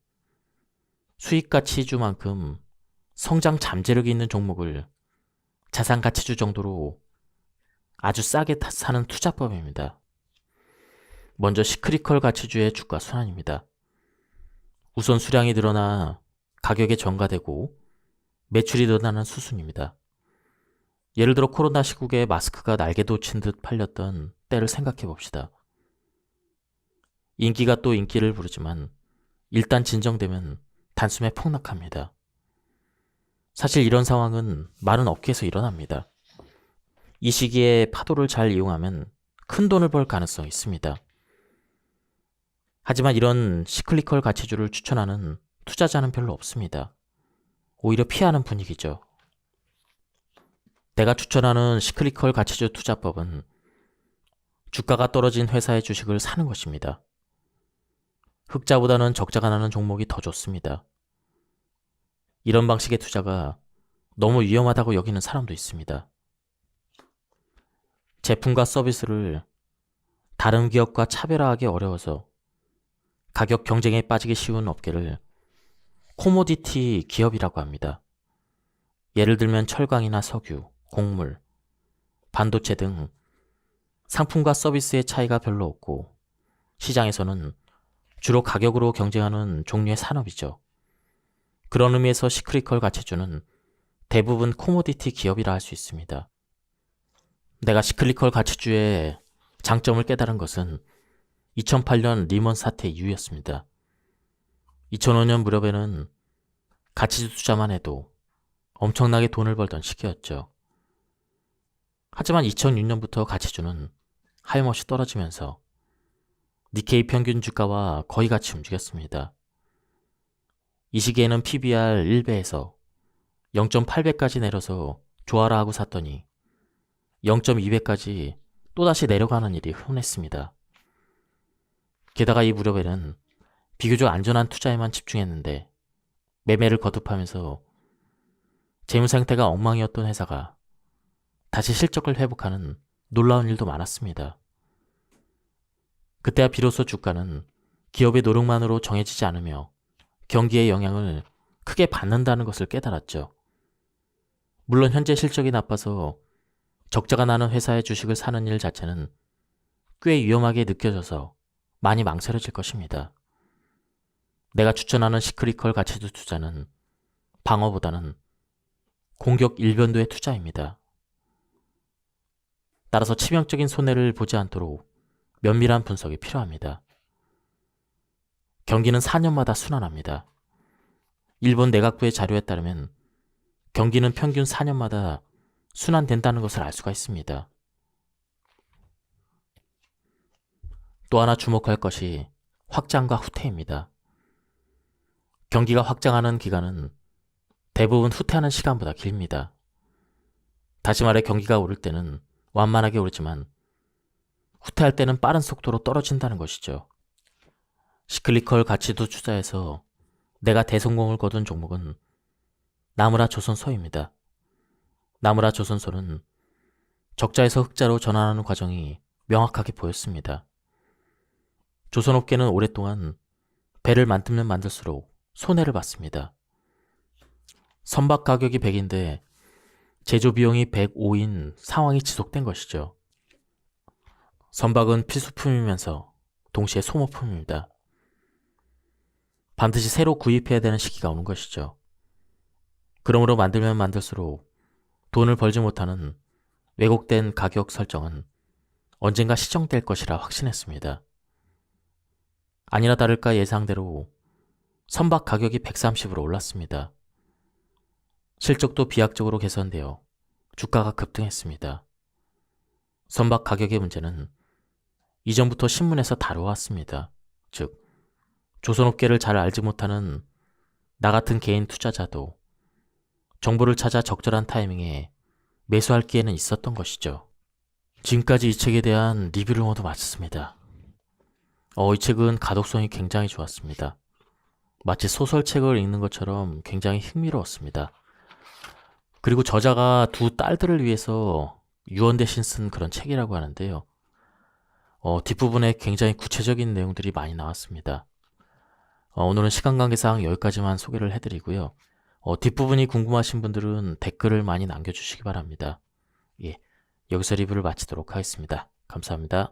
수익가치주만큼 성장 잠재력이 있는 종목을 자산가치주 정도로 아주 싸게 사는 투자법입니다. 먼저 시크리컬 가치주의 주가 순환입니다. 우선 수량이 늘어나 가격에 전가되고 매출이 늘어나는 수순입니다. 예를 들어 코로나 시국에 마스크가 날개도 친 듯 팔렸던 때를 생각해 봅시다. 인기가 또 인기를 부르지만 일단 진정되면 단숨에 폭락합니다. 사실 이런 상황은 많은 업계에서 일어납니다. 이 시기에 파도를 잘 이용하면 큰 돈을 벌 가능성이 있습니다. 하지만 이런 시클리컬 가치주를 추천하는 투자자는 별로 없습니다. 오히려 피하는 분위기죠. 내가 추천하는 시크리컬 가치주 투자법은 주가가 떨어진 회사의 주식을 사는 것입니다. 흑자보다는 적자가 나는 종목이 더 좋습니다. 이런 방식의 투자가 너무 위험하다고 여기는 사람도 있습니다. 제품과 서비스를 다른 기업과 차별화하기 어려워서 가격 경쟁에 빠지기 쉬운 업계를 코모디티 기업이라고 합니다. 예를 들면 철강이나 석유, 곡물, 반도체 등 상품과 서비스의 차이가 별로 없고 시장에서는 주로 가격으로 경쟁하는 종류의 산업이죠. 그런 의미에서 시크리컬 가치주는 대부분 코모디티 기업이라 할 수 있습니다. 내가 시크리컬 가치주의 장점을 깨달은 것은 2008년 리먼 사태 이후였습니다. 2005년 무렵에는 가치주 투자만 해도 엄청나게 돈을 벌던 시기였죠. 하지만 2006년부터 가치주는 하염없이 떨어지면서 니케이 평균 주가와 거의 같이 움직였습니다. 이 시기에는 PBR 1배에서 0.8배까지 내려서 좋아라 하고 샀더니 0.2배까지 또다시 내려가는 일이 흔했습니다. 게다가 이 무렵에는 비교적 안전한 투자에만 집중했는데 매매를 거듭하면서 재무 상태가 엉망이었던 회사가 다시 실적을 회복하는 놀라운 일도 많았습니다. 그때야 비로소 주가는 기업의 노력만으로 정해지지 않으며 경기의 영향을 크게 받는다는 것을 깨달았죠. 물론 현재 실적이 나빠서 적자가 나는 회사의 주식을 사는 일 자체는 꽤 위험하게 느껴져서 많이 망설여질 것입니다. 내가 추천하는 시크리컬 가치주 투자는 방어보다는 공격 일변도의 투자입니다. 따라서 치명적인 손해를 보지 않도록 면밀한 분석이 필요합니다. 경기는 4년마다 순환합니다. 일본 내각부의 자료에 따르면 경기는 평균 4년마다 순환된다는 것을 알 수가 있습니다. 또 하나 주목할 것이 확장과 후퇴입니다. 경기가 확장하는 기간은 대부분 후퇴하는 시간보다 깁니다. 다시 말해 경기가 오를 때는 완만하게 오르지만 후퇴할 때는 빠른 속도로 떨어진다는 것이죠. 시클리컬 가치주 투자에서 내가 대성공을 거둔 종목은 나무라 조선소입니다. 나무라 조선소는 적자에서 흑자로 전환하는 과정이 명확하게 보였습니다. 조선업계는 오랫동안 배를 만들면 만들수록 손해를 봤습니다. 선박 가격이 100인데 제조 비용이 105인 상황이 지속된 것이죠. 선박은 필수품이면서 동시에 소모품입니다. 반드시 새로 구입해야 되는 시기가 오는 것이죠. 그러므로 만들면 만들수록 돈을 벌지 못하는 왜곡된 가격 설정은 언젠가 시정될 것이라 확신했습니다. 아니나 다를까 예상대로 선박 가격이 130으로 올랐습니다. 실적도 비약적으로 개선되어 주가가 급등했습니다. 선박 가격의 문제는 이전부터 신문에서 다뤄왔습니다. 즉, 조선업계를 잘 알지 못하는 나 같은 개인 투자자도 정보를 찾아 적절한 타이밍에 매수할 기회는 있었던 것이죠. 지금까지 이 책에 대한 리뷰를 모두 마쳤습니다. 이 책은 가독성이 굉장히 좋았습니다. 마치 소설책을 읽는 것처럼 굉장히 흥미로웠습니다. 그리고 저자가 두 딸들을 위해서 유언 대신 쓴 그런 책이라고 하는데요. 뒷부분에 굉장히 구체적인 내용들이 많이 나왔습니다. 오늘은 시간 관계상 여기까지만 소개를 해드리고요. 뒷부분이 궁금하신 분들은 댓글을 많이 남겨주시기 바랍니다. 예, 여기서 리뷰를 마치도록 하겠습니다. 감사합니다.